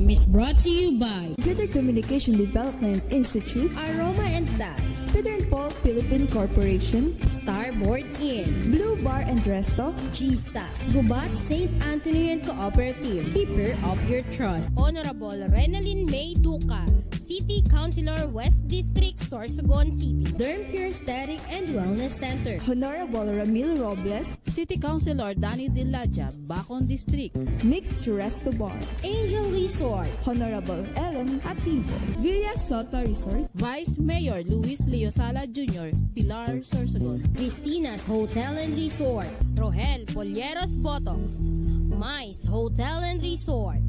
program is brought to you by Computer Communication Development Institute, Aroma and Dye, Peter and Paul Philippine Corporation, Starboard Inn, Blue Bar and Resto, GSA, Gubat St. Anthony and Cooperative, Keeper of Your Trust, Honorable Renalyn May Duca, City Councilor West District, Sorsogon City, Derm Pure Aesthetic and Wellness Center, Honorable Ramil Robles, City Councilor Danny Dilaja, Bacon District, Mixed Resto Bar, Angel Resort, Honorable Ellen Ativo, Villa Soto Resort, Vice Mayor Luis Leo Sala Jr., Pilar Sorsogon, Christina's Hotel and Resort, Rohel Polleros Botox, Mais Hotel and Resort,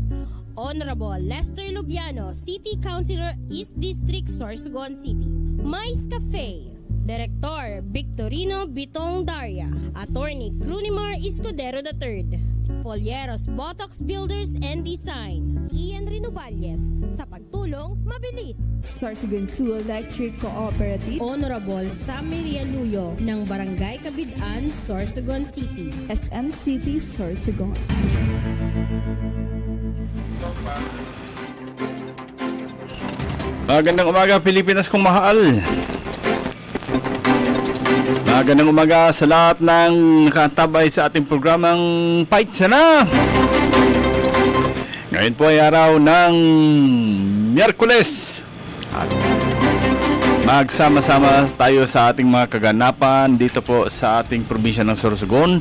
Honorable Lester Lubiano, City Councilor East District, Sorsogon City, Mais Cafe, Director Victorino Bitong Daria, Attorney Crunimar Escudero III, Folleros Botox Builders and Design, Ian Rinovalles, sa pagtulong mabilis. Sorsogon 2 Electric Cooperative, Honorable Sam Maria Luyo ng Barangay Kabidaan, Sorsogon City, SM City Sorsogon. Magandang umaga Pilipinas kong mahal. Magandang umaga sa lahat ng nakatabay sa ating programang Fight Sana. Ngayon po ay araw ng Miyerkules. At magsama-sama tayo sa ating mga kaganapan dito po sa ating probinsya ng Sorsogon.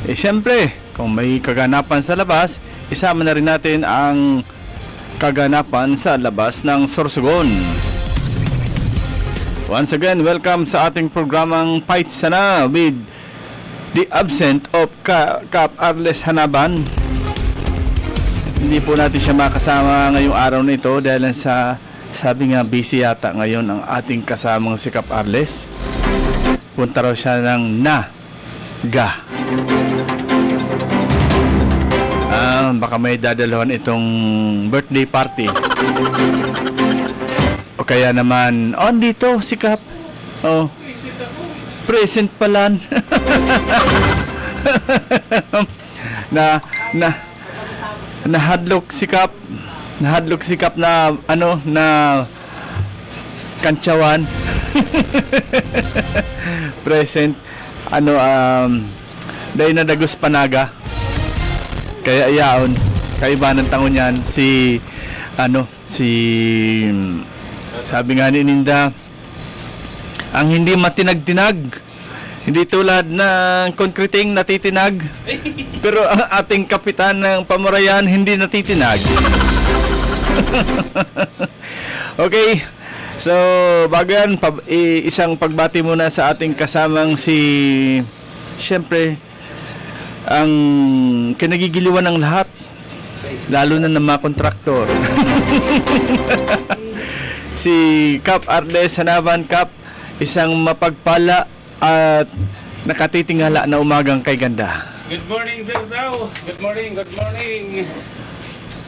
Siyempre, kung may kaganapan sa labas, isama na rin natin ang kaganapan sa labas ng Sorsogon. Once again, welcome sa ating programang Fight Sana with the absent of Kap Arles Hanaban. Hindi po natin siya makasama ngayong araw na ito dahil sa sabi nga busy yata ngayon ang ating kasamang si Kap Arles. Punta raw siya ng Naga. Baka may dadalawan itong birthday party. O kaya naman, dito si Kap. Present pala. Nahadlok si Kap. Nahadlok si Kap na na kantsawan. Present dahil nadagos panaga. Kaya yaon, kaiba ng tangon yan sabi nga ni Ninda, ang hindi matinag-tinag, hindi tulad ng konkreting natitinag, pero ang ating kapitan ng Pamurayan hindi natitinag. Okay, so bago yan, isang pagbati muna sa ating kasamang siyempre, ang kinagigiliwan ng lahat, lalo na ng mga kontraktor. Si Kap Arles Hanaban. Kap, isang mapagpala at nakatitingala na umagang kay ganda. Good morning, Sir Sao. Good morning, good morning.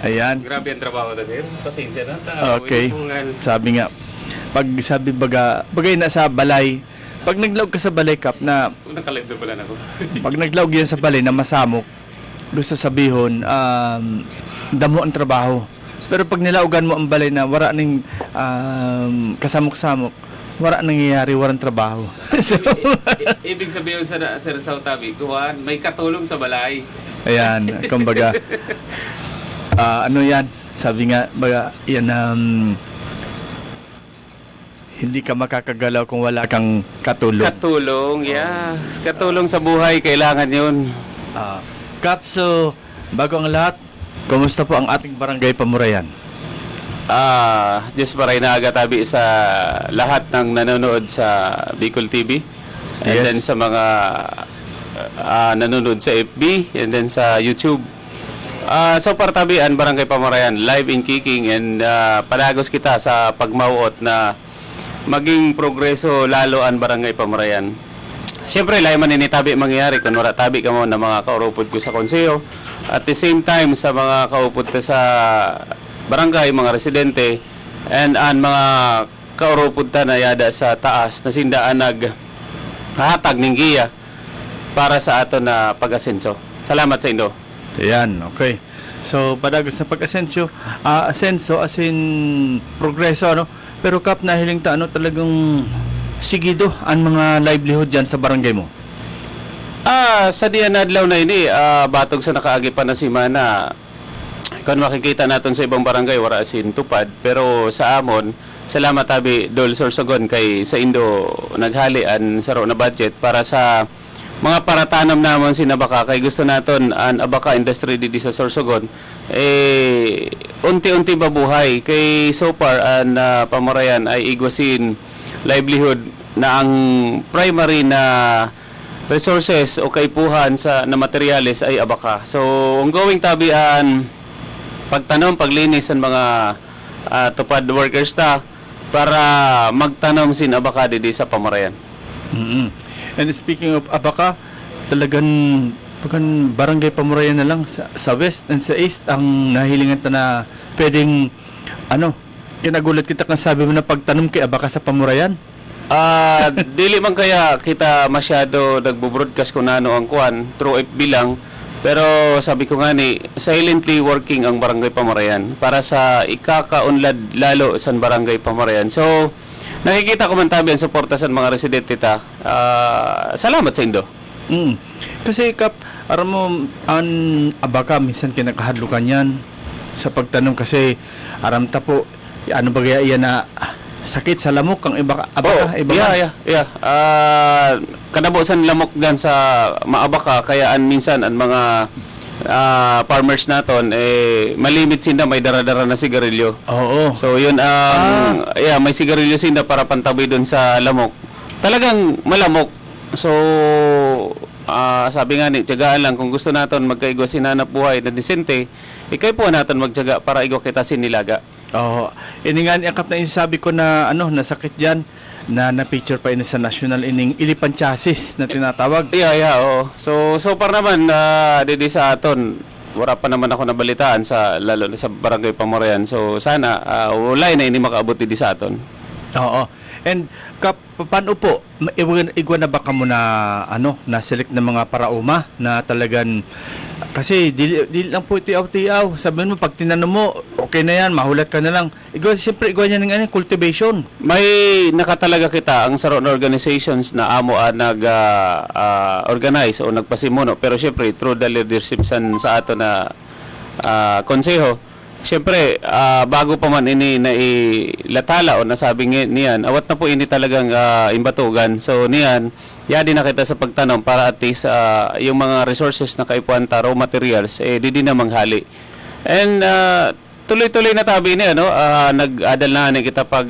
Ayan. Grabe ang trabaho na, Sir. Pasensya na. Okay. Sabi nga, bagay na sa balay, pag naglaog ka sa balay, Kap, na nakalive na pala na ako. pag naglaog yan sa balay na masamok, gusto sabihon, damo ang trabaho. Pero pag nilaugan mo ang balay na wala ning kasamok-samok, wala nangyayari, walang trabaho. So, Ibig sabihin sa Sir Sao Tabi, kuhan, may katulong sa balay. ayan, kumbaga, yan, sabi nga, yan, hindi ka makakagalaw kung wala kang katulong. Katulong, yeah. Katulong sa buhay, kailangan yun. Kap, so, bago ang lahat, kumusta po ang ating barangay Pamurayan? Diyos paray na agatabi sa lahat ng nanonood sa Bicol TV. And Yes. then sa mga nanonood sa FB, and then sa YouTube. So partabian, Barangay Pamurayan, live in kicking, and palagos kita sa pagmauot na maging progreso lalo ang Barangay Pamurayan. Siyempre, lahi man initabi mangyayari kung wala tabi ka mo na mga kaurupod ko sa konseyo. At the same time, sa mga kaupod ka sa barangay, mga residente, and mga kaurupod ta na yada sa taas na sindaan naghatag ng giya para sa ato na pag-asenso. Salamat sa Indo. Ayan, okay. So, padagos na pag-asenso, asenso as in progreso, ano? Pero Kap, nahiling ta, ano, talagang sigido ang mga livelihood dyan sa barangay mo? Sa diyan adlaw na ini, batog sa nakaagi pa na simana. Kung makikita natin sa ibang barangay, wala asin tupad. Pero sa amon, salamat tabi Dol Sorsogon kay sa Indo naghalian sa na budget para sa mga paratanam namon sinabaka kay gusto naton an abaka industry didi sa Sorsogon unti-unti babuhay kay so far an pamarayan ay igwasin livelihood na ang primary na resources o kaipuhan sa na materyales ay abaka. So ongoing tabian pagtanom, paglinis ng mga tupad workers ta para magtanom sin abaka didi sa pamarayan. And speaking of abaka, talagang barangay Pamurayan na lang sa west and sa east ang nahilingan ta na pwedeng ano, kinagulat kita kung sabi mo na pagtanom kay abaka sa Pamurayan. Dili man kaya kita masyado nagbo-broadcast kung ano ang kuan through FB lang. Pero sabi ko nga ni, silently working ang Barangay Pamarayan para sa ikakaunlad lalo sa Barangay Pamarayan. So, nakikita ko man tabi ang suporta sa mga residente ta. Salamat sa Indo. Kasi Kap, aram mo, ang abaka minsan kinakahadlukan yan sa pagtanong kasi aram ta po, ano ba kaya yan na sakit sa lamok ang abaka? Yeah. Kadabosan lamok dan sa maabaka kaya minsan ang mga farmers naton malimit sinda may dara-dara na sigarilyo. Oo. So yun may sigarilyo sinda para pantaboy doon sa lamok. Talagang malamok. So sabi nga ni, tiyagaan lang kung gusto naton magkaigo sinanap buhay na disente, ikay po naton magtiyaga para igo kita sinilaga. Oo. Ini nga ang Kap na sabi ko na ano, nasakit diyan na na-picture pa ini sa national ining ilipan chassis na tinatawag. Oo. So par naman didi sa aton wala pa naman ako nabalitaan sa lalo na sa Barangay Pamarayan. So sana wala na ini makaabot didi sa aton. Oo. And Kap, paano po igwa na baka mo na ano, na select ng mga parauma na talagang kasi di lang po tiaw-tiaw. Sabihin mo pag tinanong mo, okay na yan, mahulat ka na lang. Siyempre igwa niya ng cultivation. May nakatalaga kita ang saro na organizations na amo nag-organize o nagpasimuno. Pero siyempre, through the leadership sa ato na konseho, siyempre, bago pa man ini na ilatala o nasabi niyan, awat na po ini talagang imbatugan. So niyan, yadi na kita sa pagtanong para at least yung mga resources na kaipuan ta, raw materials, di na manghali. And tuloy-tuloy na tabi niya, no? Nag-adal na kita pag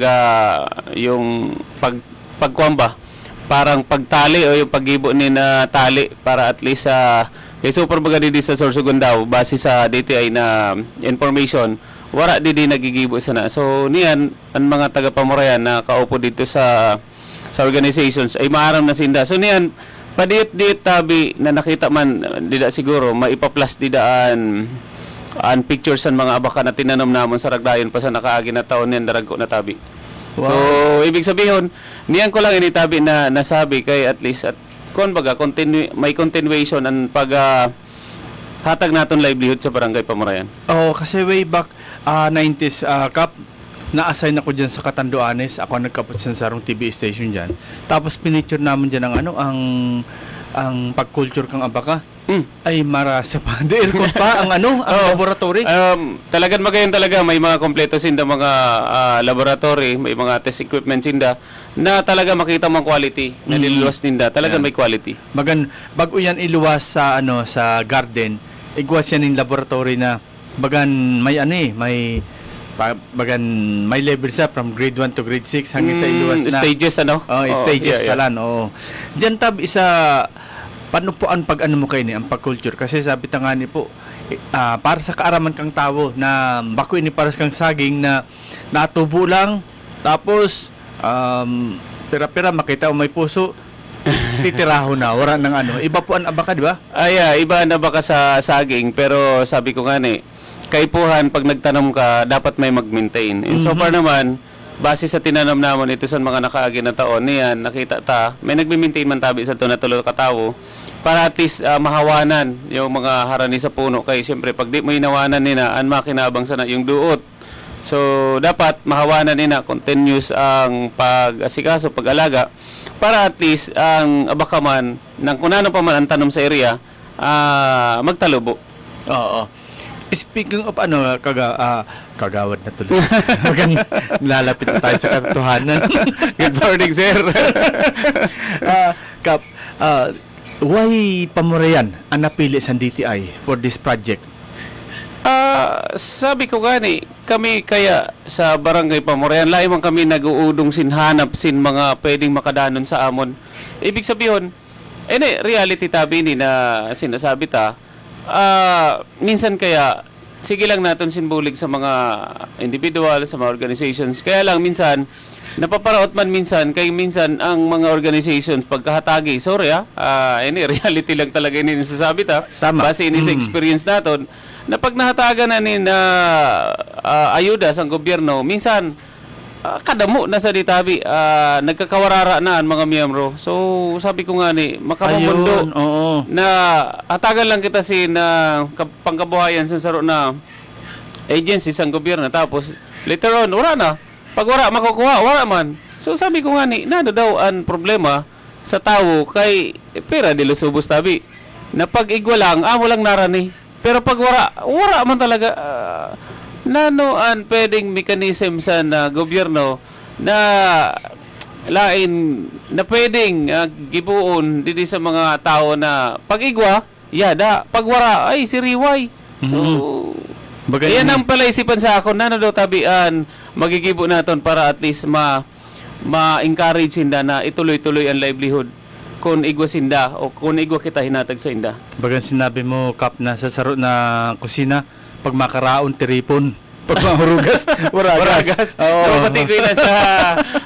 yung pagkwamba, parang pagtali o yung paggibo ni na tali para at least kay super baga didi sa Sorsogon daw base sa DTI na information wala didi nagigibo sana. So niyan ang mga taga Pamarayan na kaupo dito sa organizations ay maaram na sinda. So niyan padit-dit tabi na nakita man dida siguro maipa-plus didaan ang pictures ng mga abaka na tinanom namon sa ragdayon pa sa nakaagi na taon niyan daragko na tabi. Wow. So ibig sabihin niyan ko lang initabi na nasabi kay at least at kung baga may continuation ang pag hatag naton livelihood sa Barangay Pamarayan. Oh, kasi way back 90s Kap, na-assign ako diyan sa Catanduanes. Ako nagkapot sa sarong TV station diyan. Tapos pinicture namin diyan ang pag-culture kang abaka. Ay marasa pa. Di-aircon pa ang ang laboratory. Talagang magayon talaga. May mga kompleto sinda mga laboratory, may mga test equipment sinda na talaga makita mong quality. Naliluwas ninda. Talagang may quality. Bago yan iluwas sa sa garden, igwas yan yung laboratory na may level sa from grade 1 to grade 6 hanggang sa iluwas na stages stages talan. Diyan tab isa paano po ang mo kayo ni ang pag-culture? Kasi sabi nga ni po, para sa kaaraman kang tao na bako ini para kang saging na natubo lang, tapos pera-pera makita o may puso, titiraho na, wala ng Iba po ang abaka, di ba? Iba ang abaka sa saging, pero sabi ko nga ni, kaipuhan, pag nagtanong ka, dapat may mag-maintain. And so far naman, base sa tinanong namon ito sa mga nakaagi na taon, niyan, nakita ta, may nagme-maintain man tabi sa ito na tulo katawo. para at least mahawanan yung mga harani sa puno. Kaya siyempre, pag di mo hinawanan nina, ang makinabang sana yung duot. So, dapat mahawanan nina, continuous ang pag-asikaso, pag-alaga, para at least ang abakaman, ng kung ano pa man ang tanom sa area, magtalubo. Oo. Speaking of kagawad na tuloy. Magang lalapit na tayo sa katotohanan. Good morning, sir. Kap, why Pamurayan ang napili sa DTI for this project? Sabi ko gani, kami kaya sa Barangay Pamurayan, lahi man kami nag-uudong sinhanap sin mga pwedeng makadanon sa amon. Ibig sabihin, reality tabi ni na sinasabi ta, minsan kaya, sige lang natin sinbulig sa mga individual, sa mga organizations. Kaya lang minsan, napaparaot man minsan, kay minsan ang mga organizations pagkahatagi, sorry reality lang talaga ini nasasabi ta. Tama. Base ini sa experience naton, na pag nahatagan na ni na ayuda sa gobyerno, minsan kadamo na sa ditabi, nagkakawarara na ang mga miyembro. So, sabi ko nga ni, makamundo oo. na hatagan lang kita na pangkabuhayan sa saro na agency sa gobyerno. Tapos, later on, wala na. Pag wala, makukuha, wala man. So, sabi ko nga ni, nado daw ang problema sa tao kay pera di lusubos tabi. Na pag igwa lang, amo lang narani. Pero pag wala man talaga. Nano ang pwedeng mechanism sa gobyerno na lain na pwedeng gibuon dito sa mga tao na pag-igwa, yada, pagwara, ay siriway. So, yan ang palaisipan sa ako, nano daw tabian, magigibo naton para at least ma-encourage sinda na ituloy-tuloy ang livelihood kung igwa sinda o kung igwa kita hinatag sa inda. Bagan sinabi mo, Kap, na sa saro na kusina, pag makaraon, tiripon. Pag mahurugas, waragas. Oo. So, pati ko yun sa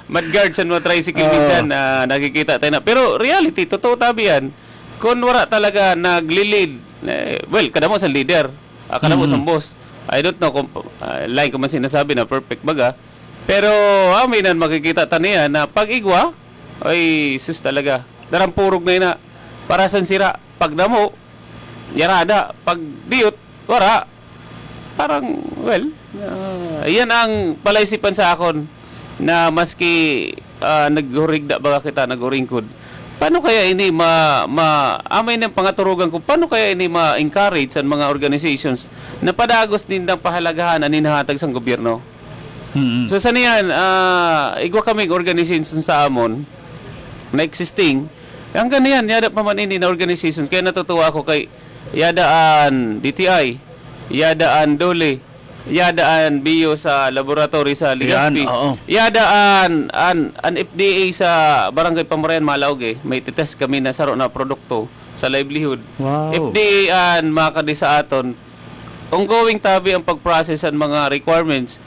mudguards and mga tricycle minsan nakikita tayo na. Pero reality, totoo tabi yan. Kung wala talaga naglilid, well, kada mo sa leader, kada mo sa boss. I don't know kung like ko man sinasabi na perfect baga. Pero aminan makikita taniya na pag igwa, ay sus talaga. Darampurog na yun na. Para sa sira, pag damo, yarada. Pag diot, wara. Parang, well, yan ang palaisipan sa akon na maski naghurigda baga kita, naghuringkod. Paano kaya ini amay ng pangaturugan ko, paano kaya ini ma-encourage ang mga organizations na padagos din ng pahalagahan na ninahatag sa gobyerno? Mm-hmm. So, saan yan, igwa kaming organization sa amon na existing, hanggang yan, yada pa man ini na organization. Kaya natutuwa ako kay yadaan DTI, yadaan Dole, yadaan Bio sa laboratory sa Legazpi, yadaan an FDA sa Barangay Pamurayan, Malaog may titest kami na saro na produkto sa livelihood. Wow. FDA an makadi sa aton ongoing tabi ang pag-process ang mga requirements.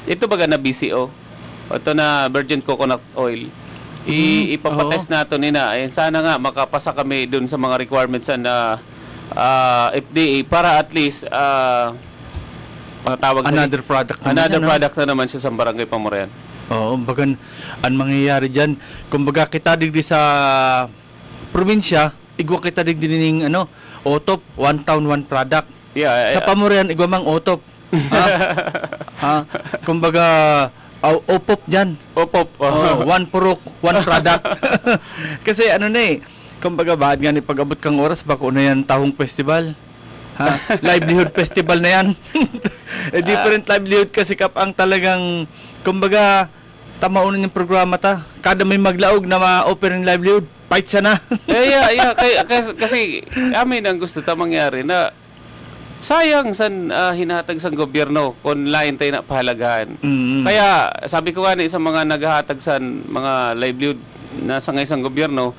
Ito baga na BCO, ito na virgin coconut oil, ipapatest nato nina. Ayan, sana nga makapasa kami dun sa mga requirements na FDA para at least matawag another product na naman siya sa Barangay Pamurayan. Oo, bagan ang mangyayari diyan, kumbaga kita digdi sa probinsya, igwa kita digdi ning otop, one town one product. Yeah, sa Pamurayan igwa mang otop. Kumbaga opop diyan. Opop. One purok, one product. Kasi kumbaga bahad nga ni pag-abot kang oras bako na yan tahong festival. Livelihood festival na yan. Different livelihood kasi Kap ang talagang kumbaga tamaunan yung programa ta. Kada may maglaog na ma-offer ng livelihood, fight sana. Kasi amin ang gusto ta mangyari na sayang san hinahatag sa gobyerno kung lain tayo na pahalagahan. Mm-hmm. Kaya sabi ko nga sa mga naghahatag sa mga livelihood na sa isang gobyerno,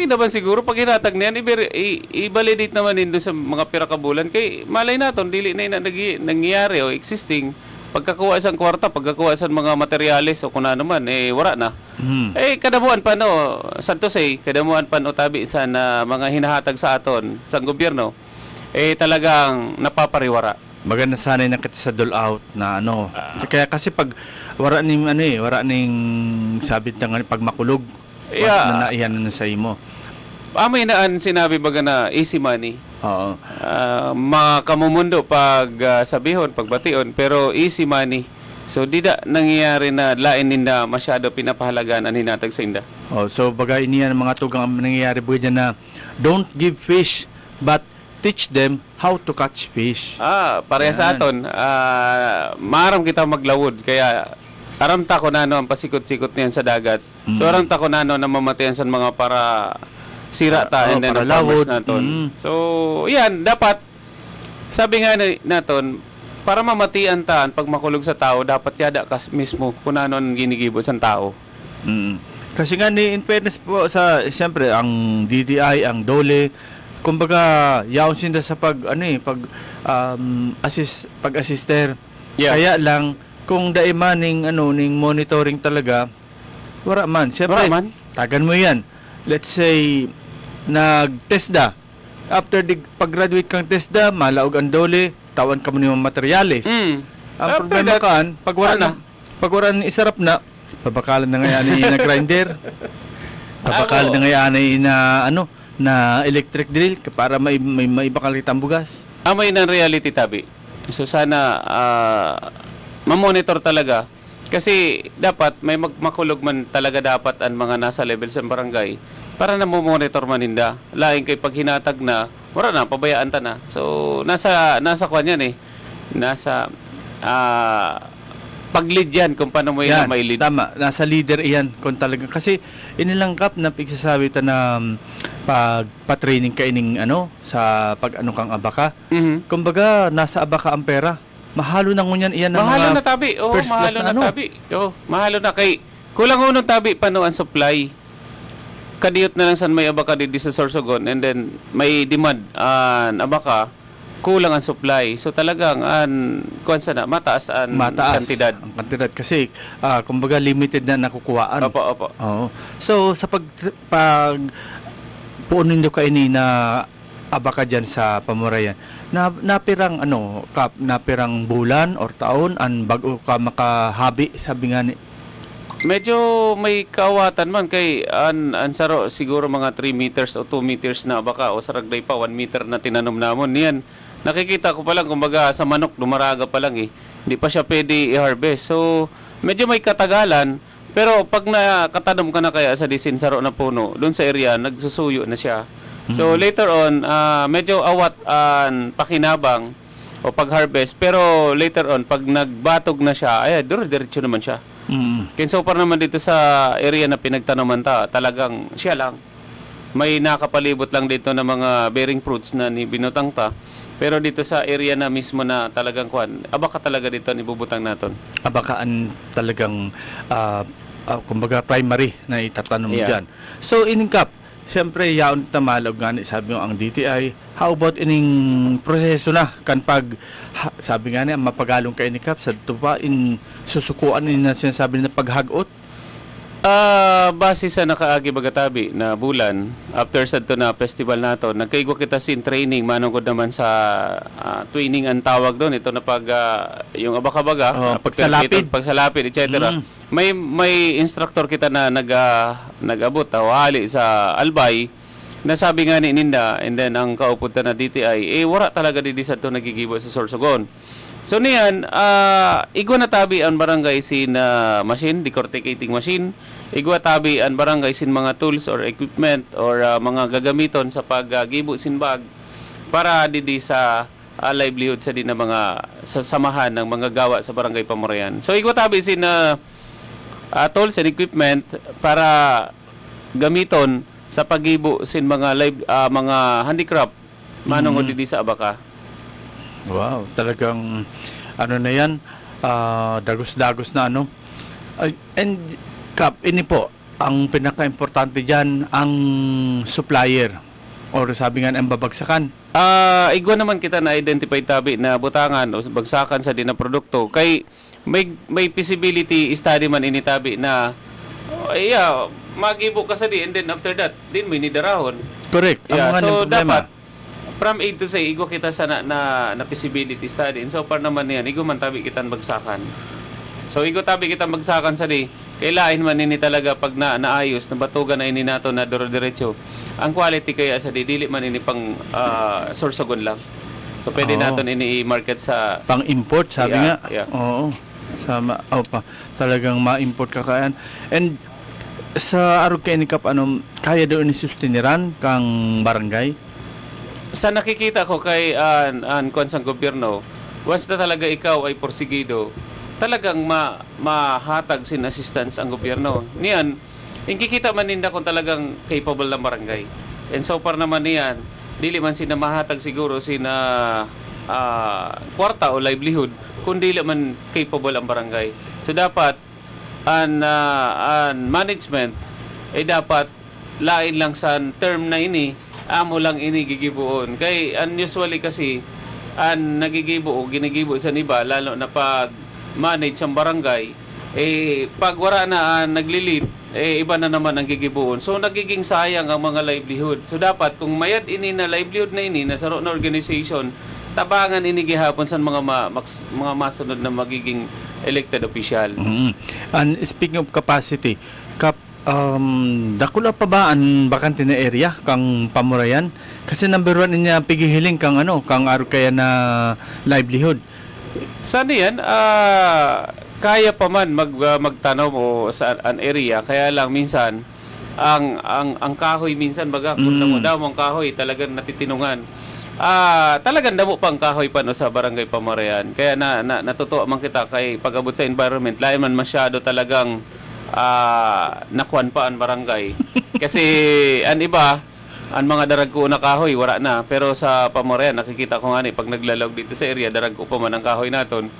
naman siguro pag hinatag na yan, i-validate naman din doon sa mga pira kabulan. Kay malay natin, dili na nangyayari o existing. Pagkakuha isang kwarta, pagkakuha isang mga materyales o kung ano man, wala na. Kadamuan pa santo kadamuan pa tabi sa mga hinahatag sa aton, sa gobyerno, talagang napapariwara. Maganda sanay na kita sa dole out na kaya kasi pag wala ning sabit ng pag makulog, na naiyan na sa imo. amay naan sinabi baga na easy money. Oo. Makamumundo pag sabihon, pagbation, pero easy money. So di da nangyayari na lain ninda masyado pinapahalagaan ang hinatag sa inda. Oh, so bagay niyan mga tugang nangyayari po dyan na don't give fish but teach them how to catch fish. Pareha sa Yan. aton. Maaram kita maglawod kaya aram ta ko nano ang pasikot-sikot niyan sa dagat. So aram ta ko nano na mamatayan sa mga para sira ta and then para ang farmers lawod. naton. So yan dapat sabi nga naton para mamatian ta pag makulog sa tao dapat yada ka mismo kung ano ang ginigibo sa tao. Kasi nga ni in fairness po sa siyempre ang DTI, ang DOLE, kumbaga yaon sinda sa pag pag-assister. Yeah. Kaya lang kung daiman ning ning monitoring talaga wala man. Siyempre, Wala man. tagan mo yan. Let's say nag-TESDA. After pag-graduate kang TESDA, malaog ang DOLE, tawan ka mo ng materials. Ang After problema that, kaan, pag wala na isarap na, babakalan na ngayon na grinder. Babakalan na ngayon na electric drill para may bakal kitang bugas. Amay ng reality tabi. So sana ma-monitor talaga kasi dapat may makulog man talaga dapat ang mga nasa level sa barangay para na mo-monitor man ninda. Lain kay pag hinatag na, wala na pabayaan ta na. So nasa kwan yan eh. Nasa pag-lead yan kung paano mo yan may lead. Tama, nasa leader iyan kung talaga kasi inilangkap na pigsasabi ta na pag-training ka ining sa pag kang abaka. Kumbaga nasa abaka ang pera. Mahalo na ngunyan iyan ng Mahalo mga na tabi. Oo, first class mahalo na na tabi. Oo, mahalo na kay kulang unong tabi paano ang supply. Kadiyot na lang san may abaka di sa Sorsogon and then may demand an abaka kulang ang supply. So talagang kuwansa na mataas ang kantidad. Ang kantidad kasi kumbaga limited na nakukuhaan. Opo. Oo. So sa pag puunin nyo ka ini na abaka dyan sa Pamurayan, napirang napirang bulan or taon ang bago ka makahabi, sabi nga ni. Medyo may kaawatan man kay ansaro siguro mga 3 meters o 2 meters na baka o saragday pa 1 meter na tinanom namon niyan. Nakikita ko pa lang kumbaga sa manok lumaraga pa lang eh. Hindi pa siya pwede i-harvest. So medyo may katagalan pero pag nakatanom ka na kaya sa disinsaro na puno doon sa area nagsusuyo na siya. So later on medyo awat pakinabang o pag-harvest pero later on pag nagbatog na siya ay diretso naman siya. Kaya so far naman dito sa area na pinagtanaman talagang siya lang. May nakapalibot lang dito ng mga bearing fruits na ni binutang ta. Pero dito sa area na mismo na talagang abaka talaga dito ni bubutang naton. Abakaan Talagang kumbaga primary na itatanom mo Yeah. dyan. So iningkap, siyempre yaon tamalog nga ni sabi mo ang DTI. How about ining proseso na kan sabi nga niya mapagalong ka inikap sa tupa in susukuan ni na sinasabi na paghagot. Base sa nakaagi bagatabi na bulan after sad to na festival nato nagkaigwa kita sin training manungkod naman sa twinning ang tawag doon ito na pag yung abaka-baga pagsalapid etc. May instructor kita na nag-abot hali sa Albay na sabi nga ni Ninda and then ang kaupunta na DTI wala talaga didi sad to nagigibo sa Sorsogon. So niyan, igwa na tabi ang barangay sin machine, decorticating machine. Igwa tabi ang barangay sin mga tools or equipment or mga gagamiton sa paggibo sin bag para didi sa livelihood sa din na mga sasamahan ng mga gawa sa barangay Pamurayan. So igwa tabi sin tools and equipment para gamiton sa paggibo sin mga mga handicraft manungod didi sa abaka. Wow, talagang na yan, dagos-dagos na and Kap, ini po ang pinaka-importante dyan ang supplier or sabi nga ang babagsakan. Igwa naman kita na identify tabi na butangan o bagsakan sa din na produkto kay may feasibility study man ini tabi na magibo ka sa di and then after that din may nidarahon. Correct. Yeah, so dapat from A to Z, igwa kita sa na feasibility study. And so far naman yan, igwa man tabi kitang bagsakan. So igwa tabi kitang bagsakan sa di. kailain man ini talaga pag naayos na batugan na ini nato na diretso. Ang quality kaya sa dili man ini pang sorsogon lang. So pwede Oo. naton ini i-market sa Pang-import, sabi Yeah, nga. yeah. Oo. Talagang ma-import ka kayaan. And sa Arog Kenikap, kaya doon ni sustiniran kang barangay? sa nakikita ko kay konsang gobyerno, once na talaga ikaw ay porsigido, talagang mahatag sin assistance ang gobyerno. Niyan, kikita man ninda kung talagang capable ng barangay. And so far naman niyan, dili man sina mahatag siguro sina kwarta o livelihood, kung dili man capable ang barangay. So dapat, ang management ay dapat lain lang sa term na ini, amo lang ini gigibuon. Kay usually kasi nagigibo o ginigibo sa iba, lalo na pag manage ang barangay, pag wala na naglilid, iba na naman ang gigibuon. So nagiging sayang ang mga livelihood. So dapat kung mayad ini na livelihood na ini na saro na organization, tabangan ini gihapon sa mga mga masunod na magiging elected official. And speaking of capacity, dakula pa ba ang bakante na area kang Pamurayan? Kasi number 1 niya pigihiling kang kang Arog kaya na livelihood. Sana yan, kaya pa man magtanaw mo sa an area, kaya lang minsan ang kahoy minsan baga kung mo daw ang kahoy talagang natitinungan. Talagang damo pang kahoy pa no sa barangay Pamarayan. Kaya natutuwa man kita kay pag-abot sa environment, lain man masyado talagang nakuan pa ang barangay. Kasi ang iba, ang mga daragko na kahoy wala na, pero sa Pamarayan nakikita ko nga pag naglalawg dito sa area, daragko pa man ang kahoy naton.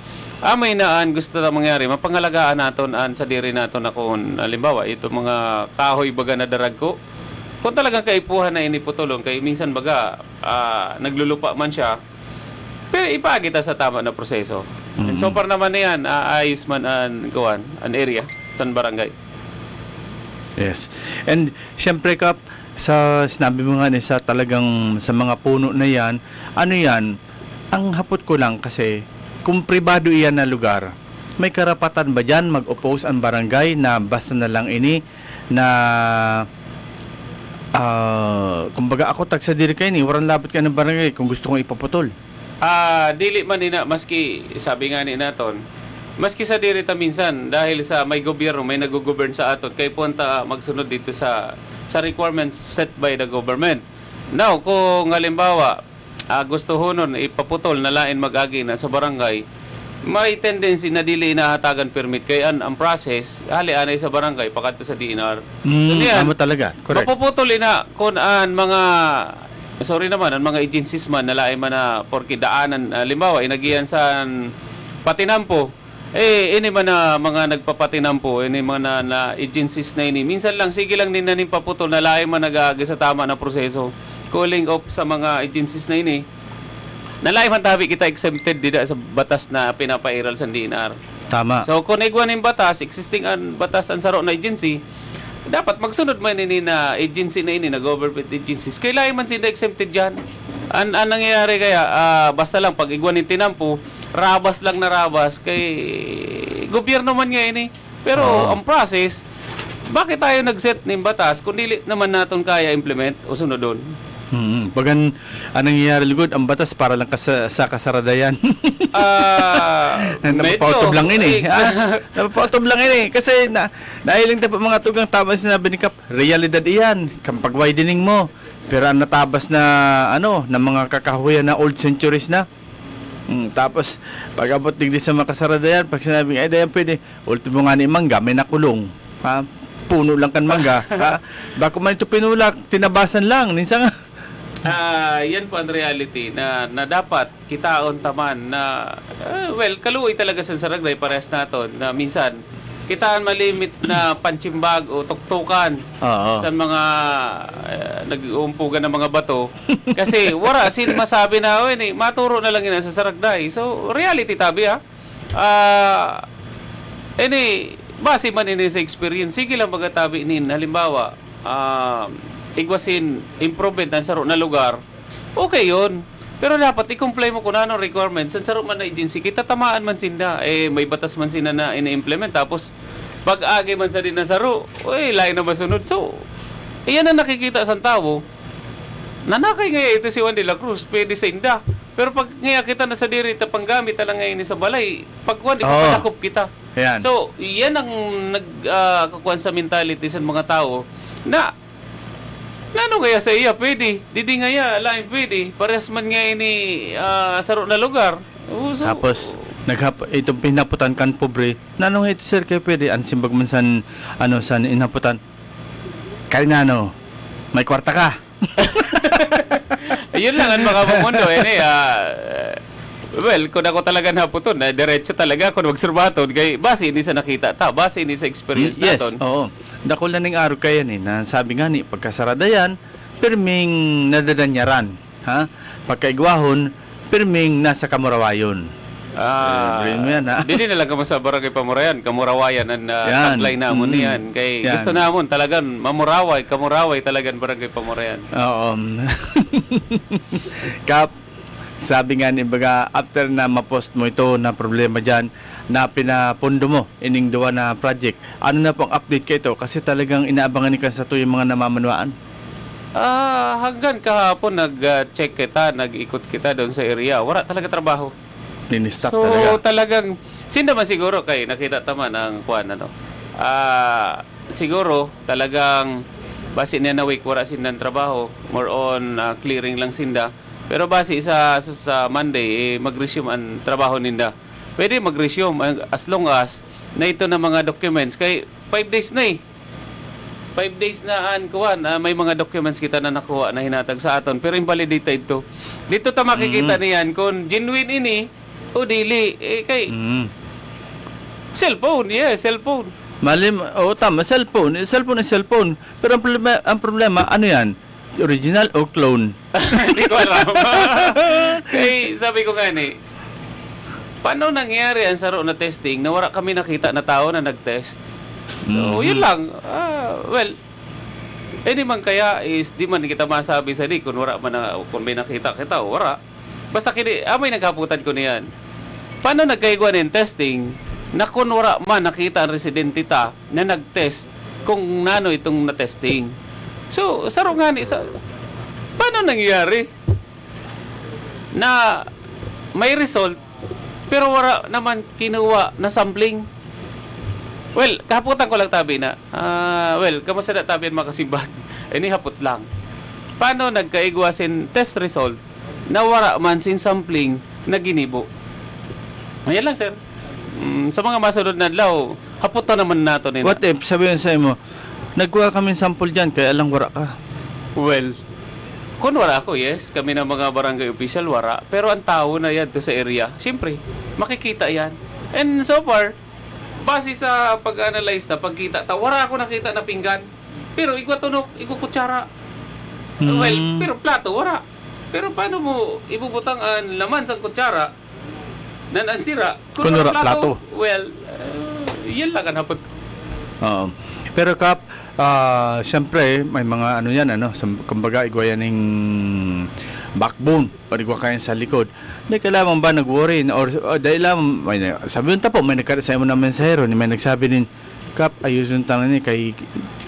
May naan gusto na mangyari, mapangalagaan naton sa diri naton na kung halimbawa ito mga kahoy baga na daragko. Kung talagang kaipuhan na iniputulong, kay minsan baga naglulupa man siya, pero ipagita sa tama na proseso. And so far naman na yan, ayos man an area sa barangay. Yes. And syempre Kap, sa sinabi mo nga sa talagang sa mga puno na yan, ang hapot ko lang kasi kung pribado iyan na lugar, may karapatan ba dyan mag-oppose ang barangay na basta na lang ini na kumbaga ako tagsa diri kay ni waran labot ka ng barangay kung gusto kong ipaputol. Dili man nina, maski sabi nga ni naton, maski sa diri ta minsan dahil sa may gobyerno, may nag-govern sa aton, kay punta magsunod dito sa requirements set by the government. Now, kung halimbawa gusto honon ipaputol na lain mag-agi na sa barangay, may tendency na dili inahatagan permit kay ang process hali-anay sa barangay pakadto sa DNR. Tama talaga. Correct. Mapuputol ina kung ang mga ang mga agencies man na lain man na porki daanan halimbawa inagiyan sa patinampo, ini man na mga nagpapatinampo, ini mga na agencies na ini minsan lang sige lang din na paputol na lain man nag-aagi sa tama na proseso, calling off sa mga agencies na ini. Nalay man tabi kita exempted dida sa batas na pinapairal sa DNR. Tama. So kung igwan ng batas, existing ang batas ang saro na agency, dapat magsunod man ini na agency na ini na government agencies. Kailangan man sila exempted diyan. Ang nangyayari kaya basta lang pag igwan ng tinampo, rabas lang na rabas kay gobyerno man nga ini. Pero ang process, bakit tayo nag-set ng batas kung dili naman naton kaya implement o sunodon? Bagan anong nangyayari lugod ang batas para lang sa kasaradayan. Napapautob lang ini. Napapautob lang ini kasi nahiling tayo mga tugang tama sinabi ni Kap, realidad iyan. Kapag widening mo, pero ang natabas na na mga kakahuyan na old centuries na. Tapos pag abot digdi sa mga kasaradayan, pag sinabing ay dayan pwede, ultimo nga ni mangga may nakulong. Puno lang kan mangga. Bako man ito pinulak, tinabasan lang. Minsan nga yan po ang reality na dapat kitaon taman na kaluoy talaga sa saragday parehas naton na minsan kitaan malimit na panchimbag o tuktukan sa mga nag-uumpugan ng mga bato kasi wala sin masabi na maturo na lang yun sa saragday. So reality tabi base man ini sa experience, sige lang magatabi inin halimbawa igwasin improvement ng saro na lugar, okay yun. Pero dapat i-comply mo kung anong requirements sa saro man na agency, kita tamaan man sinda, may batas man sina na ina-implement, tapos Pag-agi man sa din na saro, uy, lain na masunod. So, iyan ang nakikita sa tao. Nanakay ngayon ito si Juan de la Cruz, pwede sa inda. Pero pag ngayon kita na sa diri, tapanggamit talang ngayon sa balay, pag Juan, ipapalakop kita. Ayan. So, yan ang nagkakuan sa mentality sa mga tao na nano kaya sa iya pwede, didi ngaya lain pwede, parehas man nga ini saro na lugar. So, Tapos, itong pinaputan kan pobre, nanong ito sir kayo pwede, ansimbag man san, san inaputan. Karinano, may kwarta ka. ayun lang ang mga pamundo. Well, kung ako talaga naputon, diretso talaga ako magsurbaton, kay base ini sa nakita ta, base ini sa experience Yes, naton. oo. Dako lang ng araw kaya ni, na sabi nga ni, pagkasarada yan, pirming nadadanyaran. Ha? Pagkaigwahon, pirming nasa kamurawayon. Brain mo yan, ha? Dili na lang kamo sa barangay Pamurayan, kamurawayan ang Yan. tagline namon niyan. Kay Yan. gusto namon talagang mamuraway, kamuraway talagang barangay Pamurayan. Oo. Kap, sabi nga ni baga, after na ma-post mo ito na problema dyan, na pinapundo mo, ining duwa na project, ano na pong update kayo ito? Kasi talagang inaabangan ni sa to yung mga namamanwaan. Hanggang kahapon nag-check kita, nag-ikot kita doon sa area. Wala talaga trabaho. Nini-stop So talaga. talagang sinda man siguro kay nakita taman ang kuan siguro talagang base niya na week wala sinda trabaho, more on clearing lang sinda. Pero base sa Monday mag-resume ang trabaho ninda. Pwede mag-resume as long as na ito na mga documents kay 5 days na 5 days na kuan may mga documents kita na nakuha na hinatag sa aton pero invalidated ito. Dito ta makikita niyan kung genuine ini o dili kay cellphone, cellphone. Malim, tama, cellphone. Cellphone is cellphone. Pero ang problema, ano yan? Original o clone? Hindi ko alam. Kay sabi ko nga paano nangyari ang saro na testing na wala kami nakita na tao na nag-test? So, yun lang. Well, di man kaya is di man kita masabi sa kung wala man kung may nakita kita o wala. Basta may naghaputan ko niyan. Paano nagkaigwa ng testing na kung wala man nakita ang residente ta na nag-test kung nano itong na-testing? So, saro nga paano nangyari na may result pero wala naman kinuha na sampling? Well, kahaputan ko lang tabi na. Kamusta na tabi ang makasimbag? Ini hapot lang. Paano nagkaigwasin test result na wala man sin sampling na ginibo? Ayan lang, sir. Sa mga masunod na adlaw, hapot na naman nato nila. What if, sabihin sa mo, nagkuha kami sample dyan, kaya lang wala ka. Well, kung wala ako, yes. Kami na mga barangay official, wala. Pero ang tao na yan to sa area, siyempre, makikita yan. And so far, base sa pag-analyze na, pagkita, wala ako nakita na pinggan. Pero igwatunok, igukutsara. Well, pero plato, wala. Pero paano mo ibubutang ang laman sa kutsara na ansira? Kung wala plato. Well, yan lang ang hapag. Oo. Pero Kap, siyempre, may mga kumbaga, igwa yan ng backbone, parigwa kayo sa likod. Hindi ka lamang ba nag-worry? Or dahil lamang, sabi yung tapo, may nagkara mo na mensahero, may nagsabi din, Kap, ayusin tanong niya,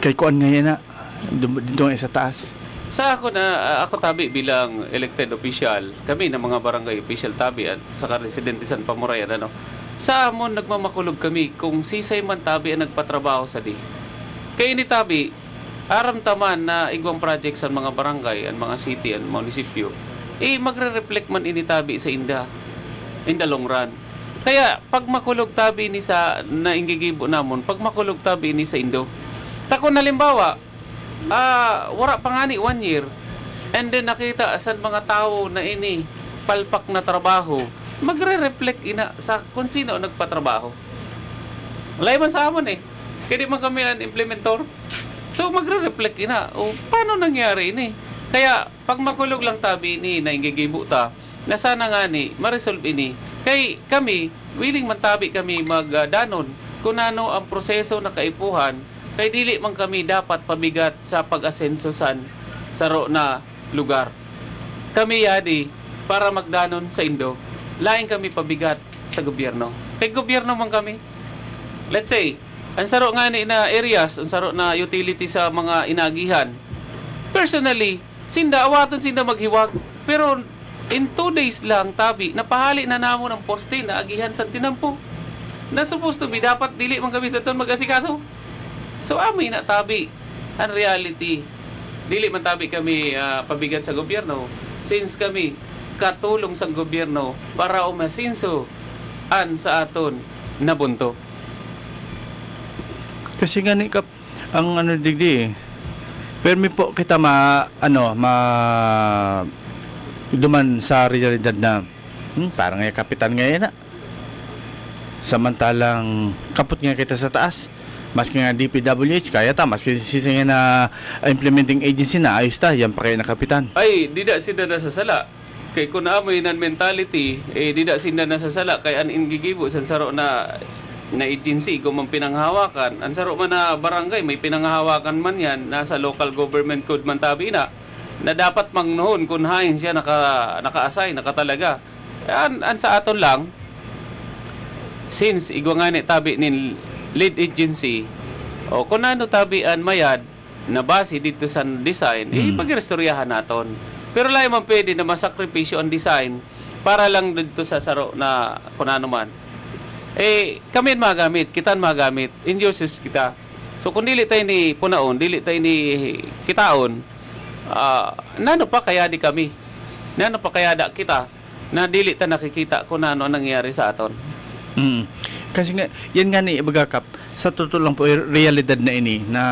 kay kuan ngayon na, dito nga sa taas. Sa ako tabi bilang elected official, kami na mga barangay official tabi at saka residente San Pamurayan, sa amon nagmamakulog kami kung sisay man tabi ang nagpatrabaho sa di. Kaya ini tabi, aram taman na igwang project sa mga barangay, ang mga city, ang munisipyo, magre-reflect man ini tabi sa inda, in the long run. Kaya, pag makulog tabi ni sa, na ingigibo namon, pag makulog tabi ni sa indo, takon halimbawa, wala pa nga ni 1 year, and then nakita sa mga tao na ini, palpak na trabaho, magre-reflect ina sa kung sino nagpatrabaho. Wala man sa amon kaya di man kami ang implementor. So magre-reflect ina. Paano nangyari ini? Kaya pag makulog lang tabi ini na ingigibo ta, na sana nga ma-resolve ini. Kay kami, willing man tabi kami magdanon kung ano ang proseso na kaipuhan, kay dili man kami dapat pabigat sa pag-asenso sa na lugar. Kami yadi para magdanon sa Indo, laing kami pabigat sa gobyerno. Kay gobyerno man kami. Let's say, Ang saro nga ni na areas, ang saro na utility sa mga inagihan. Personally, sinda awaton sinda maghiwag. Pero in 2 days lang tabi, napahali na namo ng poste na agihan sa tinampo. Na supposed to be dapat dili man kami sa ton mag-asikaso. So amin na tabi ang reality. Dili man tabi kami pabigat sa gobyerno since kami katulong sa gobyerno para umasinso an sa aton nabunto. Kasi nga ni Kap, ang ano digdi permi po kita duman sa realidad na parang nga kapitan ngayon na. Samantalang kaput nga kita sa taas. Maski nga DPWH, kaya ta. Maski sisi nga na implementing agency na ayos ta. Yan pa kayo na kapitan. Ay, dida sila nasasala. Kay kung naamoy nan mentality, dida sila nasasala. Kay an ingigibo sa saro na agency kung man pinanghawakan. Ang saro man na barangay, may pinanghawakan man yan. Nasa local government code man tabi na dapat mangnoon kung hain siya naka-assign, nakatalaga. An sa aton lang, since igwa nga ni tabi ni lead agency o kung ano tabi an mayad na base dito sa design, pagrestoryahan naton. Pero lahi man pwede na masakripisyo ang design para lang dito sa saro na kung ano man. Kami magamit, kitan magamit, injustice kita. So kung dili tayo ni punaon, dili tayo ni kitaon, nano pa kaya di kami? Nano pa kaya da kita na dili ta nakikita kung ano ang nangyari sa aton? Kasi nga, yan nga ni Ibagakap, sa totoo lang po, realidad na ini, na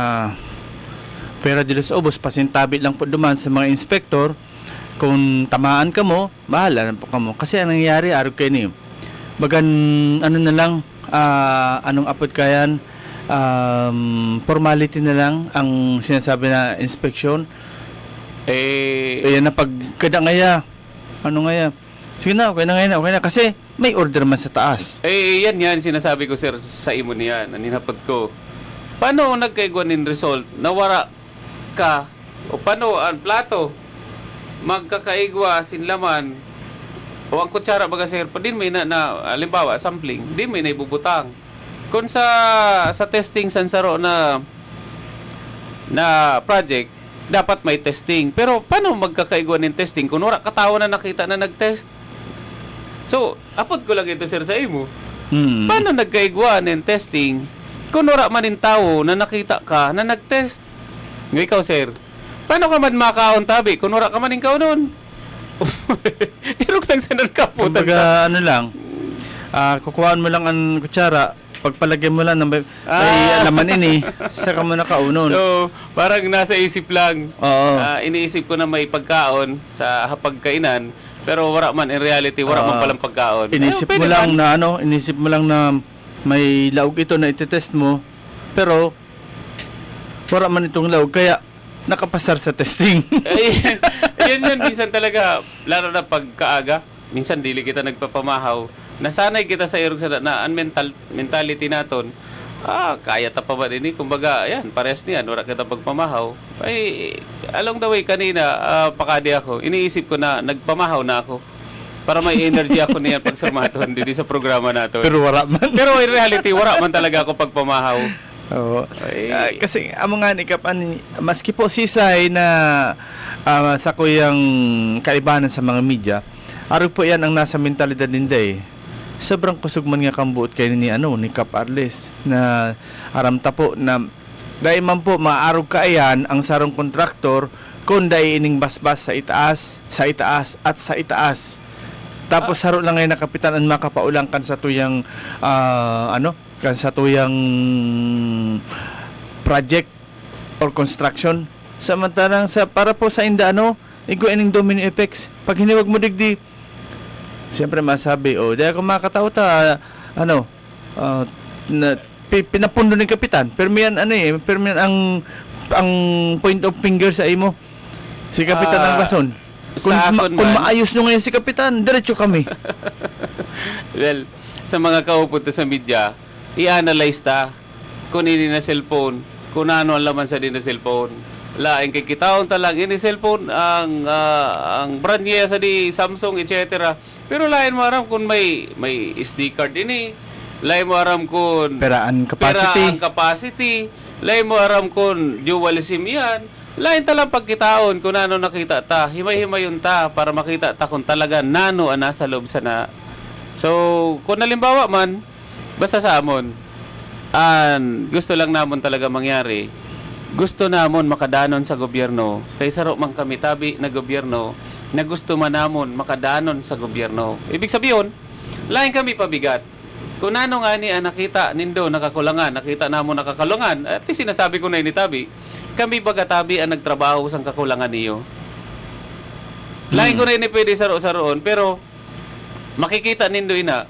pera de los obos, pasintabi lang po duman sa mga inspektor, kung tamaan ka mo, bahala na po ka mo. Kasi ang nangyayari, arog kayo niyo, bagan, ano na lang, anong apod kayan, formality na lang, ang sinasabi na inspection, ayan na pagkada ngaya, ano ngaya, sige na, okay na, kasi may order man sa taas. Yan, sinasabi ko sir sa imo niyan, aninapad ko. Paano nagkaiguan in result, nawara ka, o paano ang plato, magkakaigwa sinlaman, o ang kutsara baga sir, pa din may halimbawa, sampling, din may naibubutang. Kung sa testing sansaro na project, dapat may testing. Pero paano magkakaiguan ng testing kung wala katawa na nakita na nag-test? So, apod ko lang ito sir sa imo. Paano nagkaiguan ng testing kung wala man yung tao na nakita ka na nag-test? Ngayon ikaw sir, paano ka man makaon tabi kung wala ka man yung kaunon? Irog lang sa nagkaputan. Kumbaga, ano lang, kukuhaan mo lang ang kutsara, pagpalagyan mo lang ng ay laman ini, saka mo nakaunon. So, parang nasa isip lang. Oo. Iniisip ko na may pagkaon sa hapagkainan, pero wala man in reality, wala man palang pagkaon. Inisip mo lang na may laog ito na itetest mo, pero wala man itong laog, kaya nakapasar sa testing. Yan minsan talaga, lalo na pagkaaga, minsan dili kita nagpapamahaw, nasanay kita sa irog sa na mentality naton. Kaya ta pa ba din kumbaga, ayan, pares niyan, wala kita pagpamahaw. Along the way kanina, pakadi ako, iniisip ko na nagpamahaw na ako para may energy ako niyan pag sarmaton dito sa programa nato. Pero wala man. Pero in reality, wala man talaga ako pagpamahaw. Oo. Kasi amo nga ni Kapan, maski po sisay na sa kuyang kaibahan sa mga media, arog po yan ang nasa mentalidad ninday. Sobrang kusog man nga kambuot kayo ni Kap Arles na aramta po na dahil man po maarog kaayan ang sarong kontraktor kung dahil ining basbas sa itaas at sa itaas. Tapos saro lang ngayon na kapitan ang makapaulang kan sa tuyang kan sa tuyang project or construction. Samantalang para po sa inda igo ining domino effects. Pag hiniwag mo digdi, siyempre masabi, dahil kung makatao ta, pinapundo ng kapitan. Pero ang point of finger sa imo. Si kapitan ang rason. Kung maayos nyo ngayon si kapitan, diretso kami. Well, sa mga kaupunta sa media, i-analyze ta kung ini na cellphone, kung ano ang laman sa din na cellphone. Laing kay kitaon talang ini cellphone ang brand niya sa di Samsung etc. Pero lain mo aram kung may SD card ini, Lain mo aram kun Peraan capacity. peraan capacity. Lain mo aram kun dual SIM yan. Lain talang pagkitaon kung ano nakita ta. Himay-himayon ta para makita ta kung talaga nano ang nasa loob sana. So, kung halimbawa man, basta sa amon, gusto lang namon talaga mangyari. Gusto namon makadanon sa gobyerno. Kaysa ro man kami tabi na gobyerno na gusto man namon makadanon sa gobyerno. Ibig sabihin, lain kami pabigat. Kung ano nga ni nakita nindo nakakulangan, nakita namon nakakulangan, at least sinasabi ko na ini tabi, kami bagatabi ang nagtrabaho sa kakulangan niyo. Lain ko na ini pwede saro-saroon, pero makikita nindo ina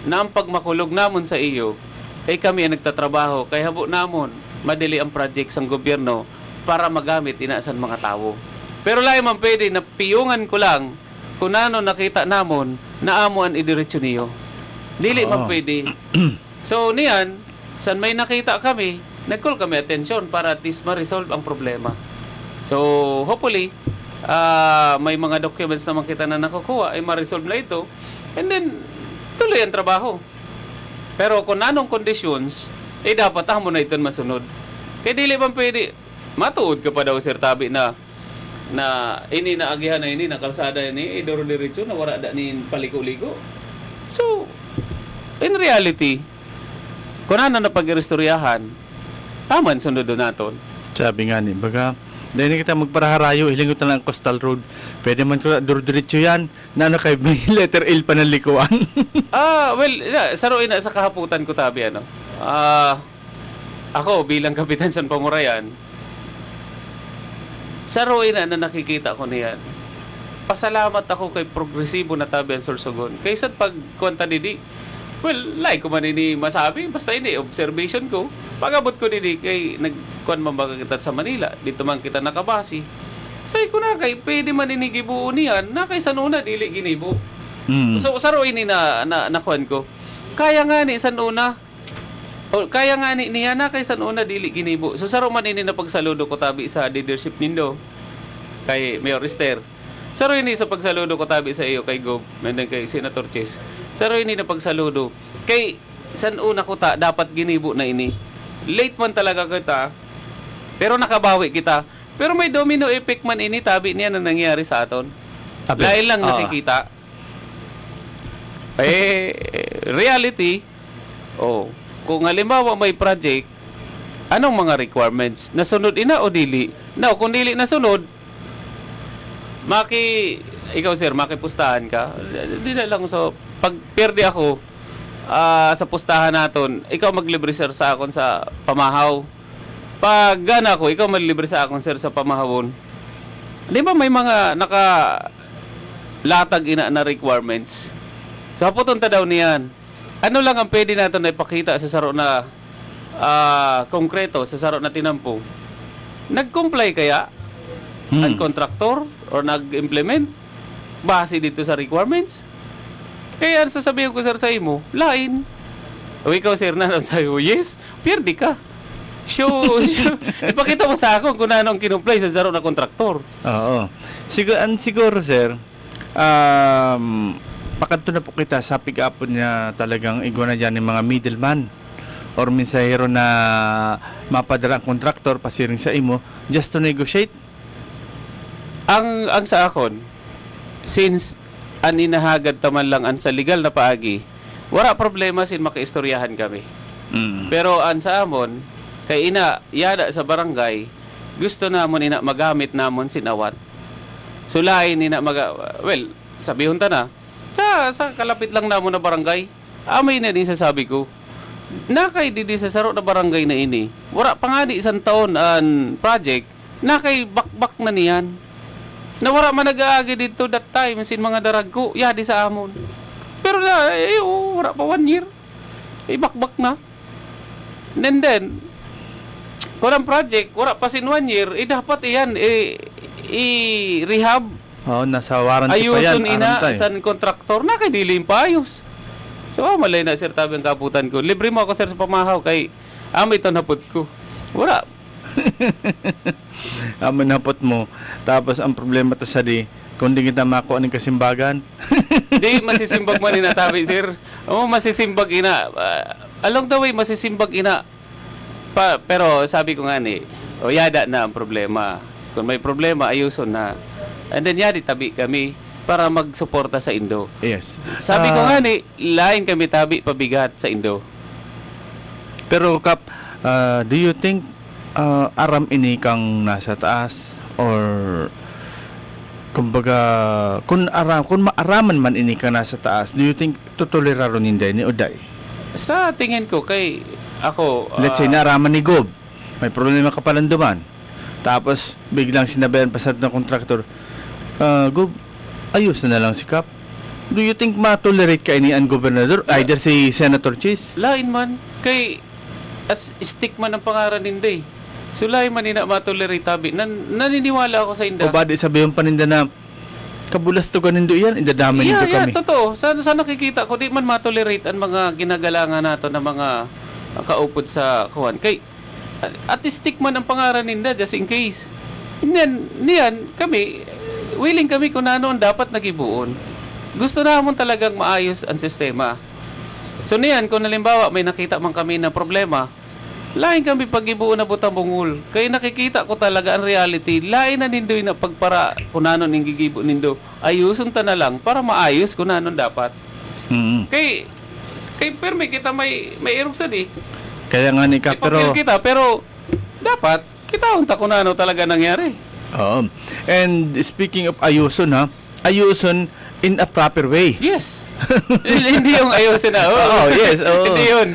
na ang pagmakulog namon sa iyo ay kami ang nagtatrabaho kay habo namon madali ang project sang gobyerno para magamit inasan mga tao. Pero lain man pwede na piyungan ko lang kung ano nakita namon na amo ang idiretso niyo. Dili man pwede. So niyan, san may nakita kami, nag-call kami attention para at least ma-resolve ang problema. So hopefully, may mga documents naman kita na nakukuha ay ma-resolve na ito, and then tuloy ang trabaho. Pero kung anong conditions, dapat mo na ito masunod. Kaya dili bang pwede, matuod ka pa daw Sir Tabi na ini na agihan na ini, na kalsada ini, idoro diretso na wala da ni paliko-liko. So, in reality, kung ano na pag-irestoryahan, taman sunod doon naton. Sabi nga ni, baga, dahil na kita magparaharayo, hilingot na lang ang Coastal Road. Pwede man ko duro-diretso yan, na ano kay may letter L pa ng likuan. Well, saruin na sa kahaputan ko tabi, ano. Ako, bilang kapitan sa Pamurayan, saruin na nakikita ko niyan. Pasalamat ako kay progresibo na tabi ang Sorsogon. Kaysa pag kwanta didi, well, like ko man ini masabi, basta ini observation ko. Pag-abot ko didi kay nagkuan man baga kita sa Manila, dito man kita nakabasi. Say ko na kay pwede man ini gibuo niyan, na kay sanuna dili ginibo. So saro ini na kuan ko. Kaya nga ni sanuna. O kaya nga ni niya na kay sanuna dili ginibo. So saro man ini na pagsaludo ko tabi sa leadership nindo kay Mayor Esther. Saro ini sa pagsaludo ko tabi sa iyo kay Gob, and kay Senator Chess. Saro ini na pagsaludo kay san una ko ta dapat ginibo na ini. Late man talaga kita, pero nakabawi kita. Pero may domino effect man ini tabi niya na nangyari sa aton. Dahil lang nakikita. Reality, kung halimbawa may project, anong mga requirements? Nasunod ina o dili? Now, kung dili nasunod, ikaw sir, makipustahan ka. Di na lang, so, pag perde ako sa pustahan naton, ikaw maglibre sir sa akon sa pamahaw. Pag gana ko, ikaw maglibre sa akon sir sa pamahawon. Di ba may mga nakalatag ina na requirements? So, haputunta daw niyan. Ano lang ang pwede natin na ipakita sa saro na konkreto, sa saro na tinampo? Nag-comply kaya ang contractor or nag-implement base dito sa requirements? Kaya sasabihin ko sir sa imo, lain. O ikaw sir na sa'yo, yes, pierde ka. Sure. Ipakita mo sa akin kung ano ang kinumply sa saro na contractor. Oo. Siguro sir, pakadto na po kita sa pick-up niya talagang igwa na dyan ng mga middleman or mensahero na mapadala ang kontraktor pasiring sa imo just to negotiate. Ang sa akon, since aninahagad taman lang an sa legal na paagi, wala problema sin makaistoryahan kami. Pero an sa amon, kay ina yada sa barangay, gusto namon ina magamit namon sinawat. Sulain ina well, sabihon ta na, sa kalapit lang namon na barangay, amay na din sasabi ko, nakay didi sa saro na barangay na ini, wala pa nga di isang taon ang project, nakay bakbak na niyan. Na wala man nag-aagi dito that time, sin mga daragko, yadi sa amon. Pero na, wala pa 1 year. Bakbak na. And then, kung ang project, wala pa sin 1 year, dapat iyan, i-rehab. Nasa warranty pa yan. Ayuson ina, san kontraktor, nakadilim pa ayos. So, malay na, sir, tabi ang kaputan ko. Libre mo ako, sir, sa pamahaw, kay ito napot ko. Wala. Manapot mo. Tapos ang problema ta sa di kundi kita makuha ng kasimbagan. Di masisimbag man inatabi, sir. Oo, masisimbag ina. Along the way, masisimbag ina. Pero sabi ko nga ni, yada na ang problema. Kung may problema, ayuson na. And then yadi tabi kami para magsuporta sa Indo. Yes. Sabi ko nga ni, lain kami tabi pabigat sa Indo. Pero Kap, do you think aram ini kang nasa taas or kumbaga kung maaraman man ini kang nasa taas, do you think tutuliraro ninday ni Uday? Sa tingin ko kay ako, Let's say naaraman ni Gob, may problema ka palang duman. Tapos biglang sinabayan pa sa ng kontraktor, Gob, ayos na lang si Kap. Do you think matolerate ka ini ang gobernador? Either si Senator Cheese? lain man kay as stick man ang pangaran ninday. So lain man ina matolerate tabi. Naniniwala ako sa inda. O ba di sabihin pa ninda na kabulas to ganin do yan, indadamay nito kami. Totoo. Sa nakikita ko, di man matolerate ang mga ginagalangan nato na mga kaupod sa kuwan. Kay, artistic man ang pangaran ninda, just in case. Niyan, kami, willing kami kung ano ang dapat nagibuon. Gusto namon talagang maayos ang sistema. So niyan, kung halimbawa may nakita man kami na problema, lain kami pag-ibuo na butang bungul. Kaya nakikita ko talaga ang reality. Lain na nindoy na pagpara kung ano ning gigibo nindo. Ayusun ta na lang para maayos kung ano dapat. Kay perme kita may irog sa di. Kaya nga ni Kap, pero kita pero dapat kita unta kung ano talaga nangyari. And speaking of ayuson ha, ayuson in a proper way. Yes. Hindi yung ayusin na. Yes. Hindi yun.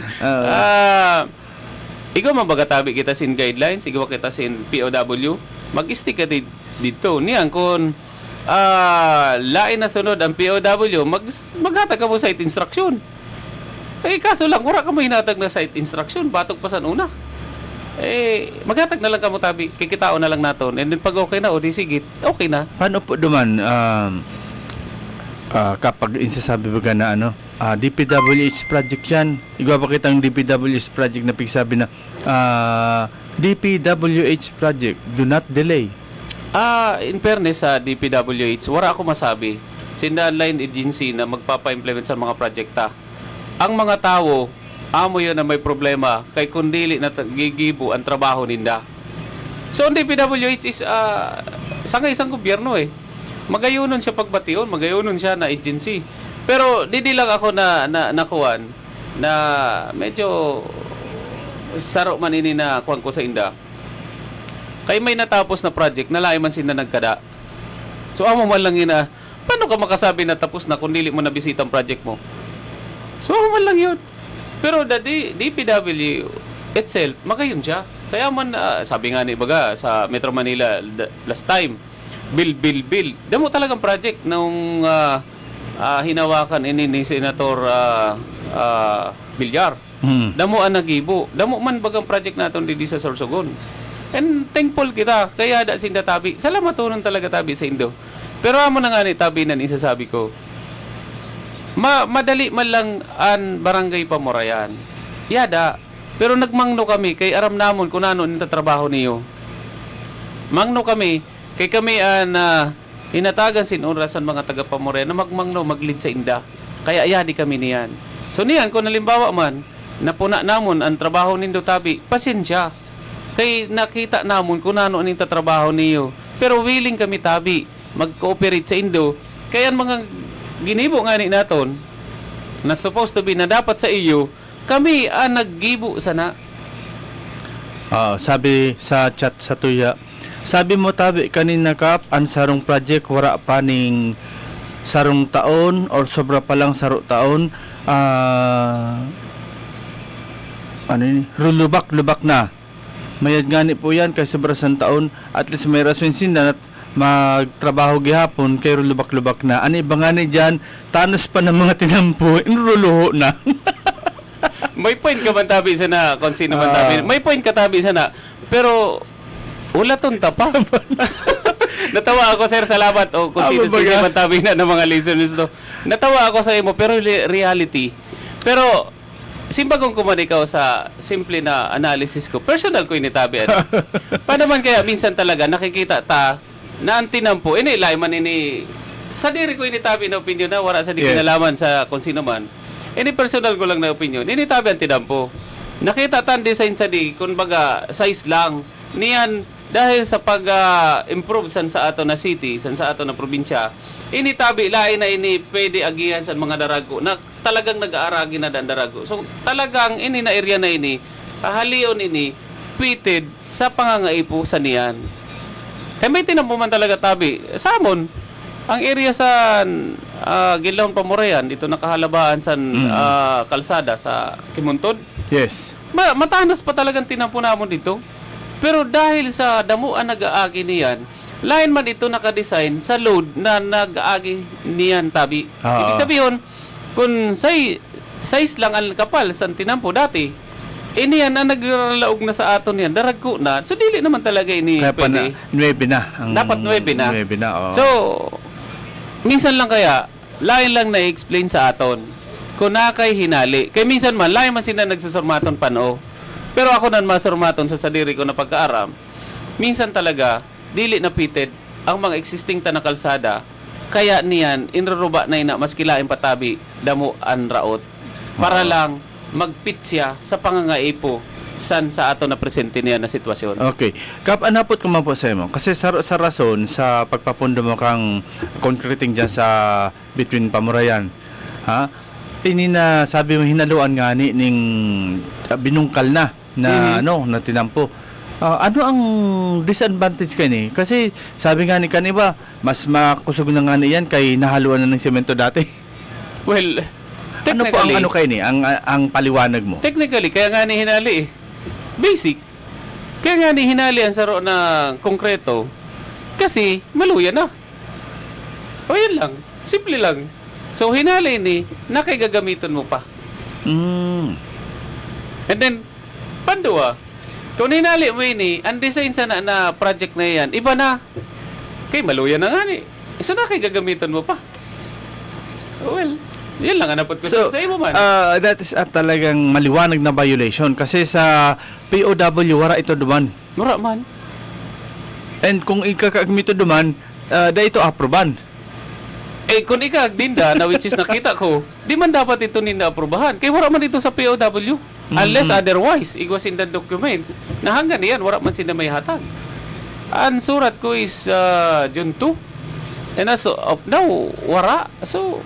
Ikaw mabagatabi kita sin guidelines, ikaw kita sin POW, mag-stick ka dito. Niyan, kung lain na sunod ang POW, maghatag ka mo site instruction. Eh, kaso lang, wala ka mo hinatag na site instruction, batok pa sa una. Eh, maghatag na lang ka mo tabi, kikitao na lang naton. And then pag okay na, o di sige, okay na. Paano po duman, kapag insasabi ba na DPWH project yan, igpapakita ang DPWH project na pigsabi na DPWH project, do not delay. In fairness sa DPWH, wala ako masabi. Sinda-line agency na magpapa-implement sa mga projekta. Ang mga tao, amo yun na may problema kay kundili na gigibo ang trabaho ninda. So, ang DPWH is isang gobyerno eh. Magayunon siya pagbation, magayunon siya na agency. Pero di lang ako na nakuan na medyo saro man ini na kuan ko sa inda. Kay may natapos na project na lahi man sila nagkada. So amo man lang ina, paano ka makasabi na tapos na kung dili mo na bisita ang project mo? So amo man lang yun. Pero the DPW itself, magayon siya. Kaya man sabi nga ni baga sa Metro Manila last time, bill. Damo talagang project nung hinawakan ini ni Senator Villar. Damo ang nagibo. Damo man bagang project naton didi sa Sorsogon. And thankful kita. Kaya da sinda tabi. Salamat tunon talaga tabi sa Indo. Pero amo na nga ni tabi nan isasabi ko. Madali man lang an barangay Pamorayan. Yada. Pero nagmangno kami kay aram namon kung ano nita trabaho niyo. Mangno kami kay kami hinatagan sinunrasan mga taga Pamorayan na magmangno maglid sa inda. Kaya ayadi kami niyan. So niyan kung halimbawa man napuna namon ang trabaho nindo tabi, pasensya. Kay nakita namon kung ano ning trabaho niyo. Pero willing kami tabi mag-cooperate sa Indo. Kaya ang mga ginibo nga ni naton na supposed to be na dapat sa iyo, kami naggibo sana. Sabi sa chat sa tuya, sabi mo tabi kanina Kap, ang sarong project wala pa ning sarong taon or sobra pa lang saro taon. Lubak na. Mayad gani po yan kay sobra sang taon. At least may rason sinda at magtrabaho gihapon kay lubak na. Ani ba nga ni dyan, tanos pa ng mga tinampo, inruluho na. May point ka man tabi sana kung sino man tabi. May point ka tabi sana. Pero wala tong tapa. Natawa ako, sir, salamat. O kung sino man tabi na ng mga listeners to. Natawa ako sa imo, pero reality. Pero simbagong kuman ikaw sa simple na analysis ko. Personal ko initabi. Paano man kaya minsan talaga nakikita ta na ang tinampo, ini layman ini, sa diri ko ini tabi na opinion na, wala sa di kinalaman sa kung sino man. Ini personal ko lang na opinion, ini tabi ang tinampo. Nakita tan design sa di, kung baga, size lang. Niyan, dahil sa pag-improve san sa ato na city, san sa ato na probinsya, ini tabi lain na ini pwede agihan sa mga darago na talagang nag-aaragi na dan darago. So talagang ini na area na ini, halion ini, fitted sa pangangaipo sa niyan. Kaya may tinampo man talaga tabi. Samon, ang area sa Gilahon Pamurayan, dito nakahalabaan sa kalsada sa Kimuntod. Yes. Matanas pa talagang tinampo namon dito. Pero dahil sa damuan nag-aagi niyan, lain man ito nakadesign sa load na nag-aagi niyan tabi. Ibig sabihin, kung size lang ang kapal sa tinampo dati, iniyan na naglalaog na sa aton yan, daragko na. So, dili naman talaga ini Kaya pwede. 9 na. Dapat 9 na. 9 na, oo. So, minsan lang kaya, lain lang na-explain sa aton. Kung nakay hinali. Kaya minsan man, lain man sila nagsasurmaton pano. Pero ako nan masurmaton sa sadiri ko na pagkaaram. Minsan talaga, dili na pitted ang mga existing na kalsada. Kaya niyan, inruruba na ina, mas kilain patabi, damo an raot. Para lang, magpit siya sa pangangaipo san sa ato na presente niya na sitwasyon. Okay. Kap, anapot ko man po sa imo. Kasi sa rason, sa pagpapundo mo kang concreting dyan sa between Pamurayan, ha? Ini na sabi mo hinaluan nga ni ning binungkal na na tinampo. Ano ang disadvantage kay ni? Kasi sabi nga ni kaniba, mas makusog na nga ni yan kay nahaluan na ng semento dati. Well, ano po ang ano kay ni? Ang paliwanag mo? Technically, kaya nga ni hinali eh. Basic. Kaya nga ni hinali ang saro na konkreto. Kasi, maluya na. O yan lang. Simple lang. So, hinali ni, nakigagamiton mo pa. And then, pandua, kung hinali mo ini, ang design sana na project na yan, iba na. Kay maluya na nga ni. So, nakigagamiton mo pa. Well, yan lang ang napot ko sa iyo man. That is talagang maliwanag na violation kasi sa POW wala ito duman. Mura man. And kung ikakagmito duman, da ito aproban. Eh kung ikagdinda na which is nakita ko, di man dapat ito ninda aprobahan. Kaya wala man ito sa POW. Unless otherwise, it was in the documents. Na hanggang yan, wala man sila may hatag. Ang surat ko is June 2. And as of now, wala. So,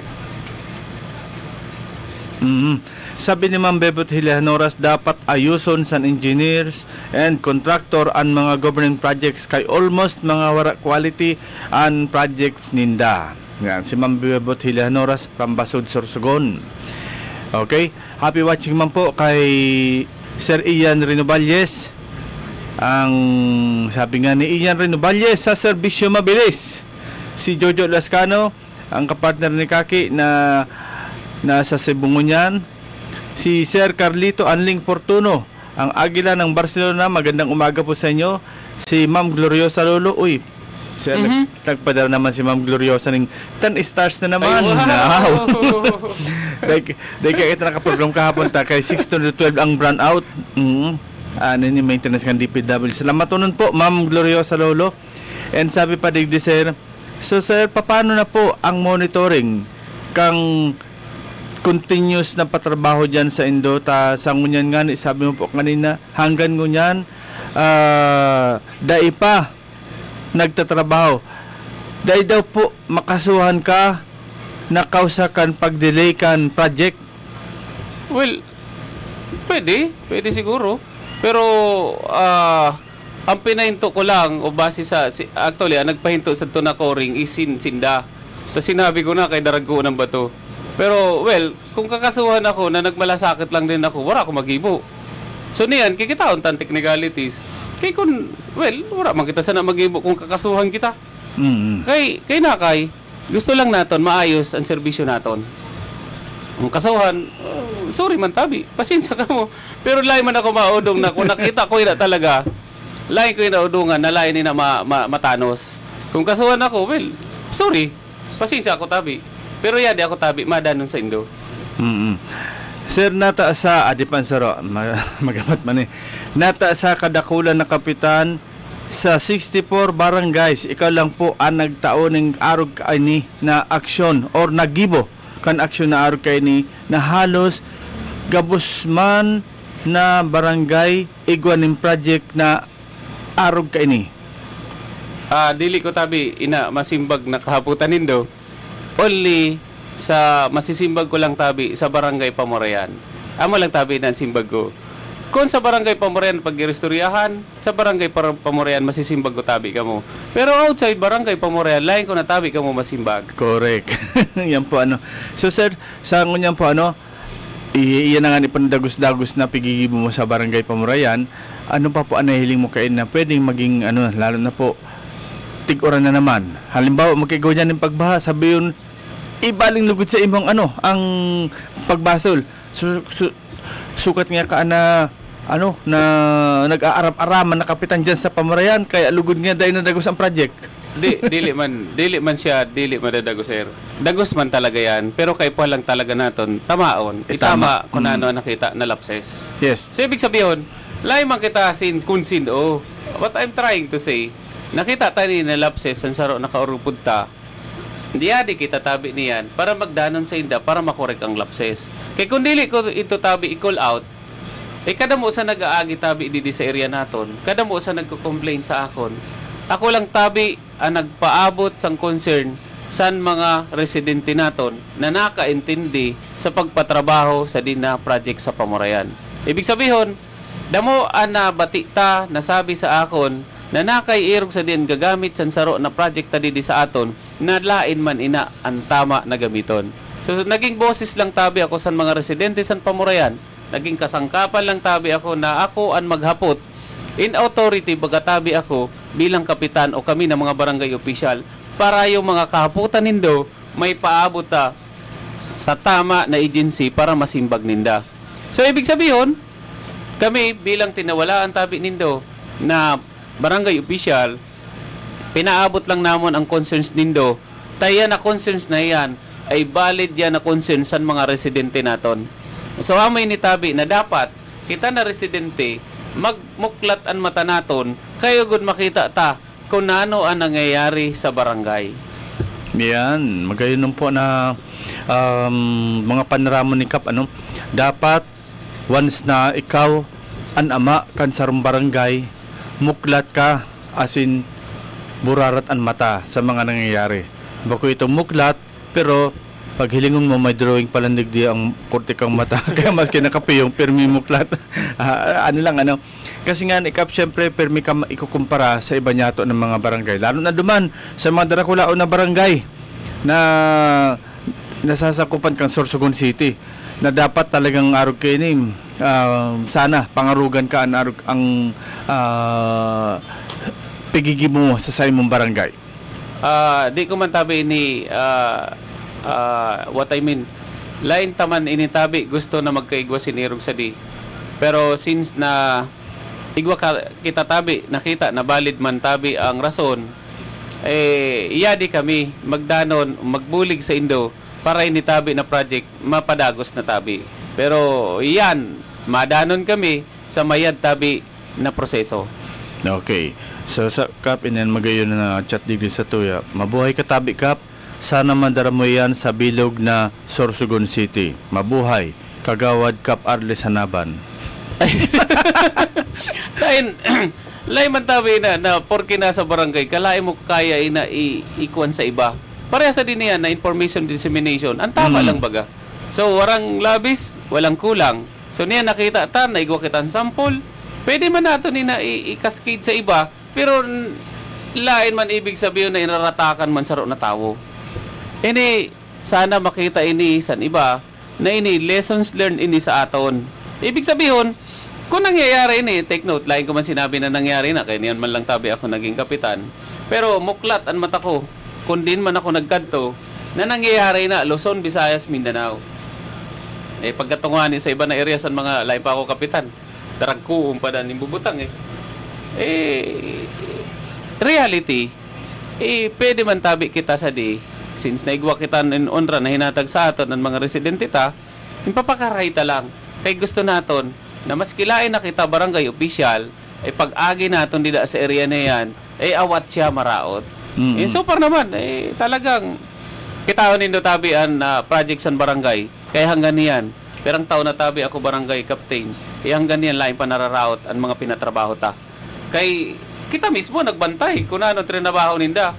sabi ni Ma'am Bebot Hilanoras, dapat ayuson sa engineers and contractor ang mga government projects kay almost mga wara quality and projects ninda. Yan, si Ma'am Bebot Hilanoras from Basud, Sorsogon. Okay, happy watching man po kay Sir Ian Renovalles. Ang sabi nga ni Ian Renovalles, sa serbisyo mabilis. Si Jojo Lascano, ang kapartner ni Kaki na nasa Sibungunyan. Si Sir Carlito Anling Fortuno, ang Agila ng Barcelona. Magandang umaga po sa inyo. Si Ma'am Gloriosa Lolo. Uy, Sir, nagpadala naman si Ma'am Gloriosa ng 10 stars na naman. Ay, wow. Dahil kaya ito nakaprogram kahapon ta kay 6 to 12 ang brand out. Ano ni maintenance ng DPW. Salamat nun po, Ma'am Gloriosa Lolo. And sabi pa digdi Sir, so Sir, paano na po ang monitoring kang continuous na patrabaho dyan sa Indota sa ngunyan nga, sabi mo po kanina, hanggang ngunyan dai pa nagtatrabaho, dai daw po makasuhan ka na kausakan pag-delay kan project. well, pwede siguro. Pero ang pinahinto ko lang o base sa actually ang nagpahinto sa tunakoring is sinda. So sinabi ko na kay daragko ng bato. Pero well, kung kakasuhan ako na nagmalasakit lang din ako, wala ako magibo. So niyan, kikitaon tan technicalities. Kay kun well, wala man kita sana magibo kung kakasuhan kita. Kay nakay, gusto lang naton maayos ang serbisyo naton. Kung kasuhan, sorry man tabi, pasensya ka mo. Pero lain man ako maudong na kung nakita ko ina talaga, lain ko ina udungan na lain ina matanos. Kung kasuhan ako, well, sorry, pasensya ako tabi. Pero yan, di ako tabi, madanon sa Indo. Sir, nata sa Adipan Saro, magamat man eh. Nata sa kadakulan na kapitan sa 64 barangays, ikaw lang po ang nagtao ng arog kaini na aksyon or nagibo kan aksyon na arog kaini na halos gabusman na barangay igwanin project na arog kaini. Dili ko tabi ina masimbag na kahaputan nindo. Only sa masisimbag ko lang tabi sa barangay Pamorayan. Amo lang tabi na simbag ko. Kung sa barangay Pamorayan paggirestoryahan, sa barangay Pamorayan masisimbag ko tabi kamo. Pero outside barangay Pamorayan, lain ko na tabi kamo masimbag. Correct. Yan po ano. So sir, sa ngunyan po ano, iyan na nga ni pandagos-dagos na pigigibo mo sa barangay Pamorayan. Ano pa po ang nahiling mo kain na pwedeng maging ano, lalo na po tig-oran na naman. Halimbawa, magkigaw niyan ng pagbaha, sabi yun, ibaling lugod sa imong ano, ang pagbasol. Sukat nga ka na ano, na nag-aarap-araman na kapitan dyan sa Pamorayan, kaya lugod nga dahil na dagos ang project. Dili man siya, dili madadago sir. Dagos man talaga yan, pero kay po lang talaga naton tamaon. Itama kung ano nakita na lapses. Yes. So ibig sabihin, lain man kita kung sindo. What I'm trying to say, nakita tayo ni na lapses ang saro nakaurupod ta. Di kita tabi niyan para magdanon sa inda para makorek ang lapses. Kay kung dili ko ito tabi i-call out, kada mo sa nag-aagi tabi didi sa area naton, kada mo sa nagko-complain sa akon. Ako lang tabi ang nagpaabot sang concern san mga residente naton na nakaintindi sa pagpatrabaho sa dina project sa Pamorayan. Ibig sabihin, damo ana batita nasabi sa akon na nakaiirog sa din gagamit san saro na project ta didi sa aton na lain man ina ang tama na gamiton. So naging boses lang tabi ako sa mga residente san Pamorayan, naging kasangkapan lang tabi ako na ako ang maghapot in authority baga tabi ako bilang kapitan o kami na mga barangay official para yung mga kahaputan nindo may paabot ta sa tama na agency para masimbag ninda. So ibig sabihin, kami bilang tinawalaan tabi nindo na barangay official, pinaabot lang namon ang concerns nindo. Tayo na concerns na yan ay valid yan na concerns sa mga residente naton. So amay ni tabi na dapat kita na residente magmuklat ang mata naton kayo gud makita ta kung ano ang nangyayari sa barangay. Yan, magayon po na mga panorama ni Kap, ano, dapat once na ikaw an ama kan sarong barangay, muklat ka asin burarat ang mata sa mga nangyayari. Bako ito muklat, pero pag hilingon mo may drawing palandig di ang kurti kang mata kaya mas kinakapiyong permi muklat. Ano lang ano, kasi nga ni Kap syempre permi ka ikukumpara sa iba nyato ng mga barangay, lalo na duman sa mga darakulaon na barangay na nasasakupan kang Sorsogon City na dapat talagang arog kayo ni sana pangarugan ka ang pigigi mo sa imong barangay. Di ko man tabi ni what I mean, lain taman initabi gusto na magkaigwa sinirog sa di. Pero since na igwa kita tabi, nakita na valid man tabi ang rason, iyadi kami magdanon, magbulig sa Indo para initabi na project mapadagos na tabi. Pero iyan, madanon kami sa mayad tabi na proseso. Okay. So sa Kap, inan magayon na chat digri sa tuya. Mabuhay ka tabi Kap. Sana mandara mo yan sa bilog na Sorsogon City. Mabuhay. Kagawad Kap Arles Hanaban. Lain man tabi na porke nasa barangay, kalain mo kaya na ikuan sa iba. Pareha sa din yan na information dissemination. Ang tama lang baga. So, warang labis, walang kulang. So, niya nakita ta, naigwa kita ang sample. Pwede man nato ni na i-cascade sa iba, pero lain man ibig sabihin na inaratakan man saro na tao. Ini, sana makita ini sa iba na ini lessons learned ini sa aton. Ibig sabihin, kung nangyayari ini, take note, lain ko man sinabi na nangyari na, kaya niyan man lang tabi ako naging kapitan. Pero muklat ang mata ko, kung din man ako nagkanto, na nangyayari na Luzon, Visayas, Mindanao. Pagkatunguhan sa iba na area sa mga lain pa ako kapitan, daragkuong pa dan bubutang reality, pwede man tabi kita sa di, since naigwa kita in onra na hinatag sa aton ng mga residente ta, impapakaray ta lang. Kay gusto naton na mas kilain na kita barangay official pag-agi naton dida sa area na yan, awat siya maraot. So far naman, talagang kitawan nindo tabi ang project sa barangay, kaya hanggang niyan. Perang taon na tabi ako barangay captain, hanggang niyan lain pa nararaot ang mga pinatrabaho ta. Kay kita mismo nagbantay kung ano trinabaho ninda.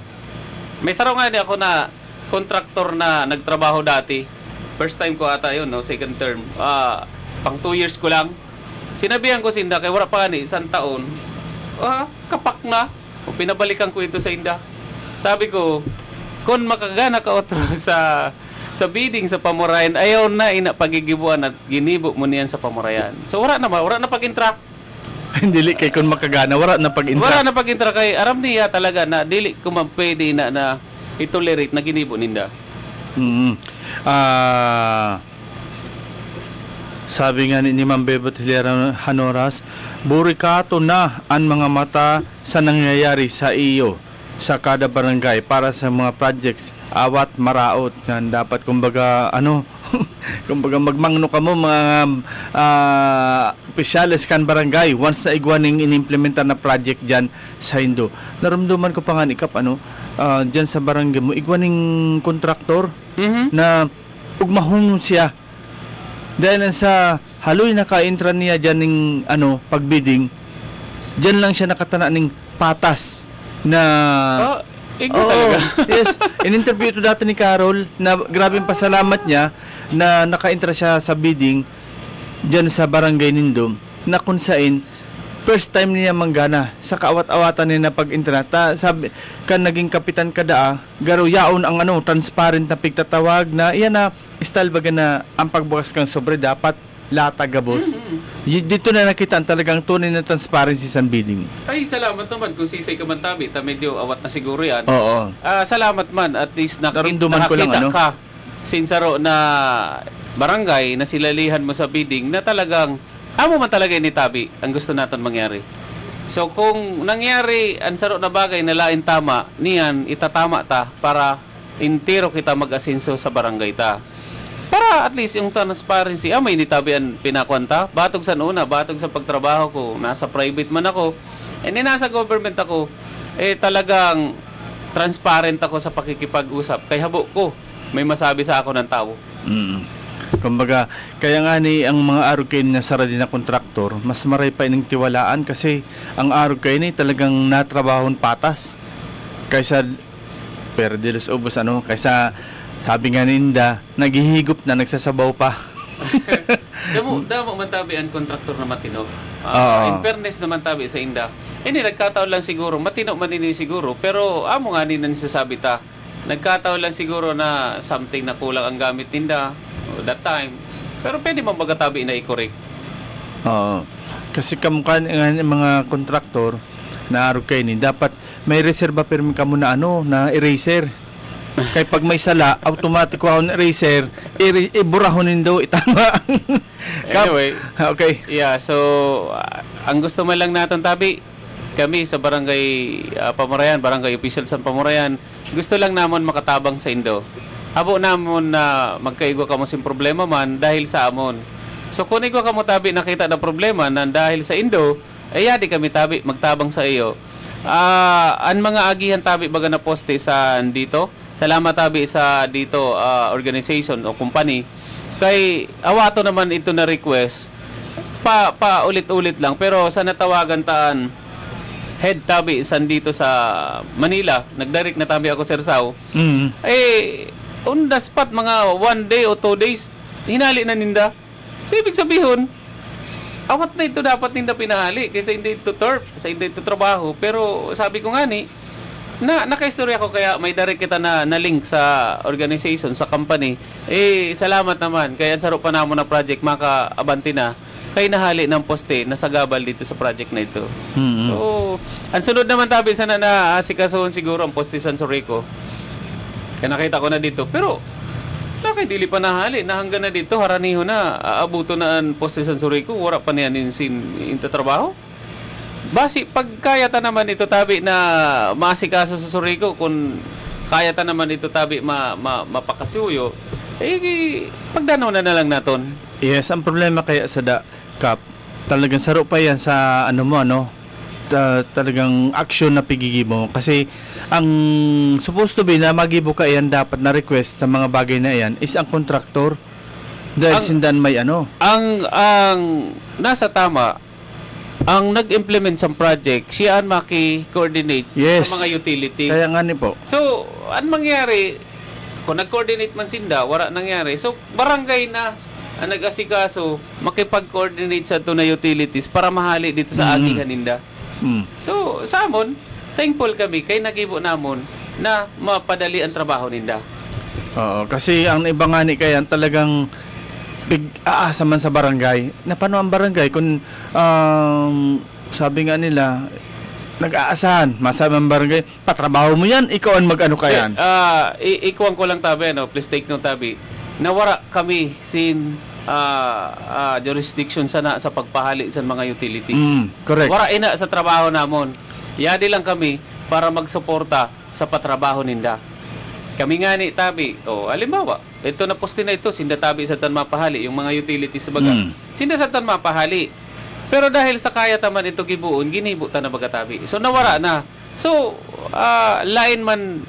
May saraw nga ako na contractor na nagtrabaho dati. First time ko ata yun, no? Second term. Pang 2 years ko lang. Sinabihan ko sinda, kay wala pa ni isang taon, kapak na. O pinabalikan ko ito sa inda. Sabi ko, kung makagana ka otro sa bidding sa pamurayan, ayaw na ina pagigibuan at ginibo mo niyan sa pamurayan. So wala na pag-intra. Dili kay kun makagana, wala na pag-intra. Wala na pag-intra kay aram niya talaga na dili ko man pwede na itolerate na ginibo ninda. Sabi nga ni Ma'am Bebot Hilera Hanoras, burikato na ang mga mata sa nangyayari sa iyo sa kada barangay para sa mga projects awat maraot yan dapat kumbaga kumbaga magmangno ka mo mga opisyales kan barangay once na igwaning inimplementa na project dyan sa Indo. Naramdaman ko pa nga ikap dyan sa barangay mo igwaning kontraktor na ugmahon siya dahil sa haloy naka-intra niya dyan ng pagbidding, dyan lang siya nakatana ng patas na talaga. Yes, in-interview ito dati ni Carol na grabing pasalamat niya na naka-intra siya sa bidding dyan sa barangay Nindom na kung saan first time niya manggana sa kaawat-awatan niya na pag-intra sabi kan naging kapitan kada garo yaon ang transparent na pigtatawag na iyan na style baga na ang pagbukas kang sobre dapat lata gabos. Dito na nakita ang talagang tunay na transparency sa bidding. Ay, salamat naman kung sisay ka man tabi, medyo awat na siguro yan. Oo. Salamat man, at least Naramdaman ko lang, nakakita ka sinsaro na barangay na silalihan mo sa bidding na talagang amo man talaga ni tabi ang gusto natin mangyari. So kung nangyari ang saro na bagay na lain tama, niyan itatama ta para intero kita mag-asenso sa barangay ta. Para at least yung transparency, may nitabian pinakwanta. Batog sa una, batog sa pagtrabaho ko, nasa private man ako, nasa government ako, talagang transparent ako sa pakikipag-usap. Kaya habo ko, may masabi sa ako ng tao. Kumbaga, kaya nga ni ang mga arukain na sarili na kontraktor, mas maray pa ining tiwalaan kasi ang arukain ni talagang natrabahon patas. Kaysa, pero dilos ubos kaysa sabi nga ninda, naghihigop na, nagsasabaw pa. Damo man tabi ang kontraktor na matino. In fairness naman tabi sa inda. Nagkataon lang siguro, matino man ini siguro, pero amo nga nina nisasabi ta, nagkataon lang siguro na something na kulang ang gamit ninda that time. Pero pwede mo magatabi na i-correct. Oo. Kasi kamukha ng mga kontraktor na arukay ni, dapat may reserva permi ka muna na eraser. Kaya pag may sala, automatic ako eraser, iburahonin daw, itama. Anyway, okay. Yeah, so ang gusto man lang natin tabi, kami sa barangay Pamurayan, barangay official sa Pamurayan, gusto lang namon makatabang sa Indo. Abo namon na magkaigo ka mo sin problema man dahil sa amon. So kung igo ka mo tabi nakita na problema na dahil sa Indo, di kami tabi magtabang sa iyo. Ang mga agihan tabi baga na poste sa dito. Salamat tabi sa dito organization o company. Kay awato naman ito na request. Pa ulit-ulit lang pero sa natawagan taan head tabi san dito sa Manila, nagdirect na tabi ako Sir Sao. On the spot mga 1 day o 2 days hinali na ninda. So ibig sabihin awat na ito dapat ninda pinahali kasi hindi ito turf, sa hindi ito trabaho. Pero sabi ko nga nakaistorya ko kaya may direct kita na link sa organization, sa company. Salamat naman. Kaya ang sarap pa namon na project, maka-abanti na. Kay nahali ng poste na sagabal dito sa project na ito. So, ang sunod naman tabi sana na asikasuhon siguro ang poste San Sorico. Kaya nakita ko na dito. Pero, dili pa nahali. Na hanggang na dito, haraniho na. Aabuto na ang poste San Sorico. Wala pa niyan in trabaho. Basi, pag kaya ta naman ito tabi na maasikaso sa Sorico, kung kaya ta naman ito tabi mapakasuyo, pagdanaw na lang naton. Yes, ang problema kaya sa Kap, talagang saro pa yan sa talagang action na pigigi mo kasi ang supposed to be na magibo ka yan dapat na request sa mga bagay na yan is ang contractor dahil sindan may ano Ang nasa tama, ang nag-implement sa project, siya ang maki-coordinate Yes. sa mga utilities. kaya nga ni po So, ang mangyari, kung nag-coordinate man sinda, wala nangyari. So, barangay na ang nag-asikaso, makipag-coordinate sa ito na utilities para mahali dito sa agihan ninda. So, sa amon, thankful kami kay nagibo namon na mapadali ang trabaho ninda. Oo, kasi ang iba nga ni kaya talagang aasa man sa barangay. Na paano ang barangay kung sabi nga nila nag-aasahan, masabi ang barangay, patrabaho mo yan, ikaw ang mag-ano ka yan. Ikuwang ko lang tabi, please take note tabi. Nawara kami sin jurisdiction sana sa pagpahali sa mga utilities. Correct. Wara ina sa trabaho namon. Yadi lang kami para magsuporta sa patrabaho ninda. Kami nga ni tabi, halimbawa, ito na poste na ito, sinda tabi sa tan mapahali, yung mga utilities sa baga. Sinda sa tan mapahali. Pero dahil sa kaya taman ito gibuon, ginibo ta na baga tabi. So nawara na. So, lain man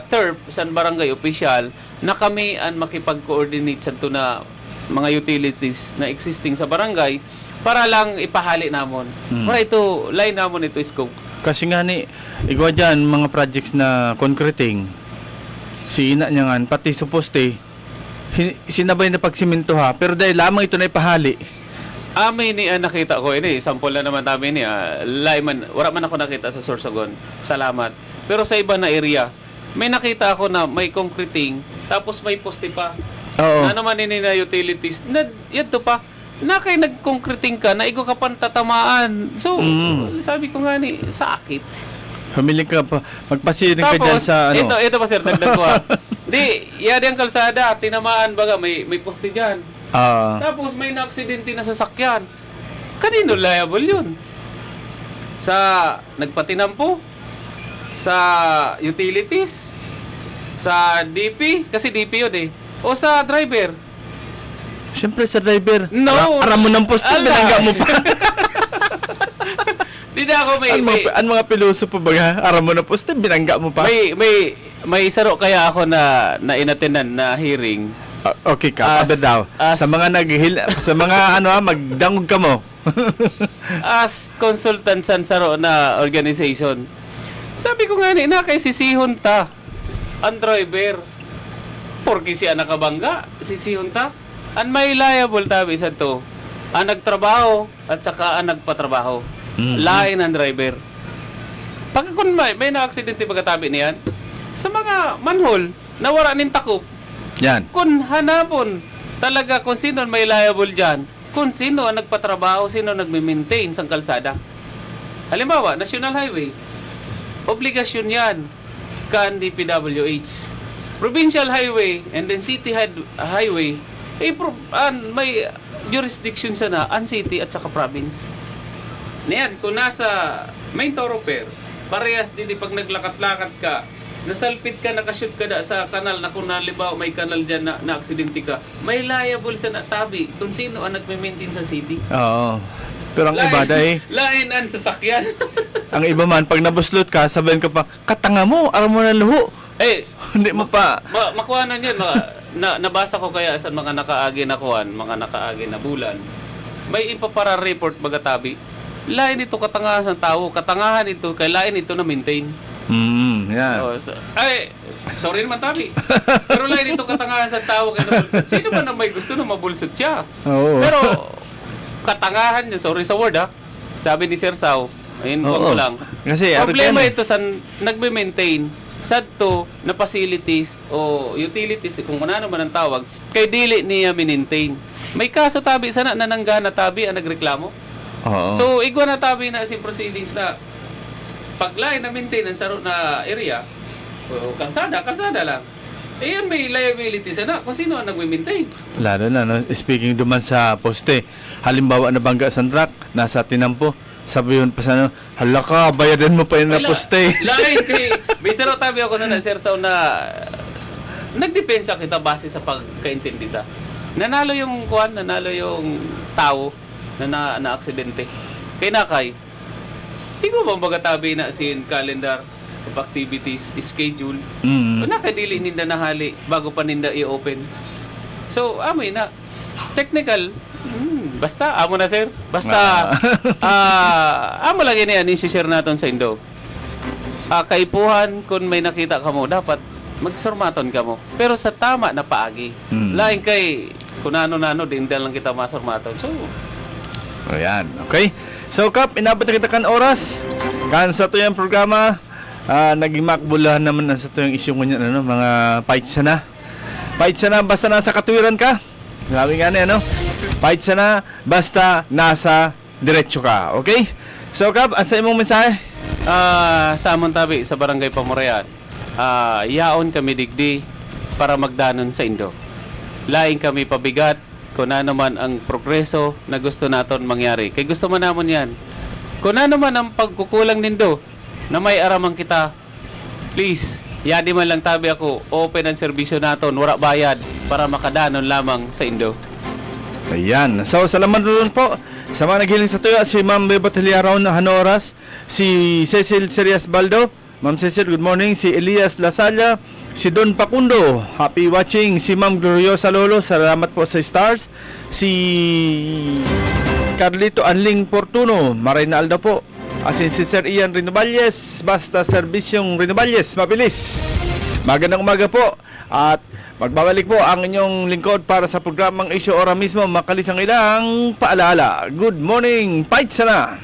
terp sa barangay official na kami ang makipag-coordinate sa ito na mga utilities na existing sa barangay para lang ipahali namon. Para ito, lain namon ito scope. Kasi nga ni, igwa dyan, mga projects na concreting, si ina niya nga, pati suposte, sinabay na pagsiminto ha, pero dahil lamang ito na ipahali. Amin ni nakita ko, ini, sample na naman namin ni, wala man ako nakita sa Sorsogon. Salamat. Pero sa iba na area, may nakita ako na may concreting, tapos may poste pa. Oo. Na naman ini na utilities. Yan to pa. Na kay nag-concreting ka, na igo ka pang tatamaan. So, sabi ko nga ni, sakit. Humiling ka pa, magpasiring ka dyan sa ano. Ito pa sir, dagdag ko ha. Di, yadi ang kalsada, tinamaan baga, may poste dyan. Tapos may na-aksidente na sasakyan. Kanino liable yun? Sa nagpatinampo? Sa utilities? Sa DP? Kasi DP yun eh. O sa driver? Siyempre sa driver. No. Aram mo ng poste, binangga mo pa. Di na ako Ang mga piloso pa baga, aram mo ng poste, binangga mo pa. May saro kaya ako na inatenan na hearing. Okay ka, kada daw. Sa mga sa mga magdangog ka mo. As consultant sa saro na organization. Sabi ko nga ni, kay sisihon ta ang driver. Porque siya nakabangga, sisihon ta. Ang may liable tabi sa to, ang nagtrabaho at saka ang nagpatrabaho. Lain ang driver. Pag kung may na-aksidente pagkatabi niyan, sa mga manhole, nawara nin takop. Yan. Kung hanapon talaga kung sino may liable dyan, kung sino ang nagpatrabaho, sino nagme-maintain sa kalsada. Halimbawa, National Highway, obligasyon yan kan DPWH. Provincial Highway and then City Highway, may jurisdiction sana ang city at saka province. Niyan, kung nasa main thoroughfare, parehas din pag naglakat-lakat ka, nasalpit ka, nakashoot ka na sa kanal na kung nalibaw may kanal dyan na aksidente ka, may liable sa tabi kung sino ang nagme-maintain sa city. Oo. Pero ang iba dahil lain ang sasakyan. ang iba man, pag nabuslot ka, sabihin ka pa, katanga mo, aram mo na luho. Hindi mo pa. Makuha na yun. Nabasa ko kaya sa mga nakaagi na kuhan, mga nakaagi na bulan. May impapara report bagatabi. Lain ito katangahan ng tao. Katangahan ito, kay lain ito na maintain. Yan. Sorry naman tabi. Pero lain ito katangahan sa tao kay nabulsot. Sino ba na may gusto na mabulsot siya? Oo. Pero katangahan niya, sorry sa word sabi ni Sir Sao, ayun ko lang. Kasi problema ito sa nagme-maintain sadto na facilities o utilities kung ano man ang tawag kay dili niya minintain. May kaso tabi sana nananggana tabi ang nagreklamo. Oo. So igwa na tabi na si proceedings na paglain na maintenance sa na area o kalsada lang. Yan may liability sana kung sino ang nagme-maintain. Lalo na, no? Speaking duman sa poste, halimbawa na bangga sa truck, nasa tinampo, sabi yun pa sa hala ka, bayadan mo pa yun na poste. Lain kay, may saro tabi ako sa Sir Sao na nagdepensa kita base sa pagkaintindi ta. Nanalo yung tao na aksidente. Kay nakay, Di mo bang magatabi na sin calendar of activities, schedule? Mm. Nakadili ninda nahali bago pa ninda i-open. So, amoy na. Technical, basta, amo na sir. Basta, amo lang yan i-share natin sa Indo. Kaipuhan, kung may nakita ka mo, dapat magsurmaton ka mo. Pero sa tama na paagi. Lain kay, kung ano-nano, din lang kita masurmaton. So, Ayan, okay. So, Kap, inabot na kita kan oras. Kan sa ito yung programa, naging makbulahan naman na sa ito yung issue ko niyan, ano, mga fights na. Fights na, basta nasa katuwiran ka. Sabi nga niya, ano? Fights na, basta nasa diretso ka, okay? So, Kap, at sa imong mensahe? sa amon tabi, sa Barangay Pamurayan, yaon kami digdi para magdanon sa Indo. Laing kami pabigat kung ano man ang progreso na gusto naton mangyari. Kay gusto man namon yan. Kung ano man ang pagkukulang nindo na may aramang kita, please, yadi man lang tabi ako, open ang serbisyo naton, wala bayad, para makadanon lamang sa Indo. Ayan. So, salamat doon po sa mga naghiling sa tuyo. Si Ma'am Bebot Hiliaraon Hanoras, si Cecil Serias Baldo. Ma'am Cecil, good morning. Si Elias Lasalla, si Don Pacundo, happy watching. Si Ma'am Gloriosa Lolo, salamat po sa stars. Si Carlito Anling Portuno, Marinaldo po. At si Sir Ian Rinovalles, basta serbisyong Rinovalles, mabilis. Magandang umaga po. At magbabalik po ang inyong lingkod para sa programang Isyo Ora mismo, makalis ang ilang paalala. Good morning, fight sana!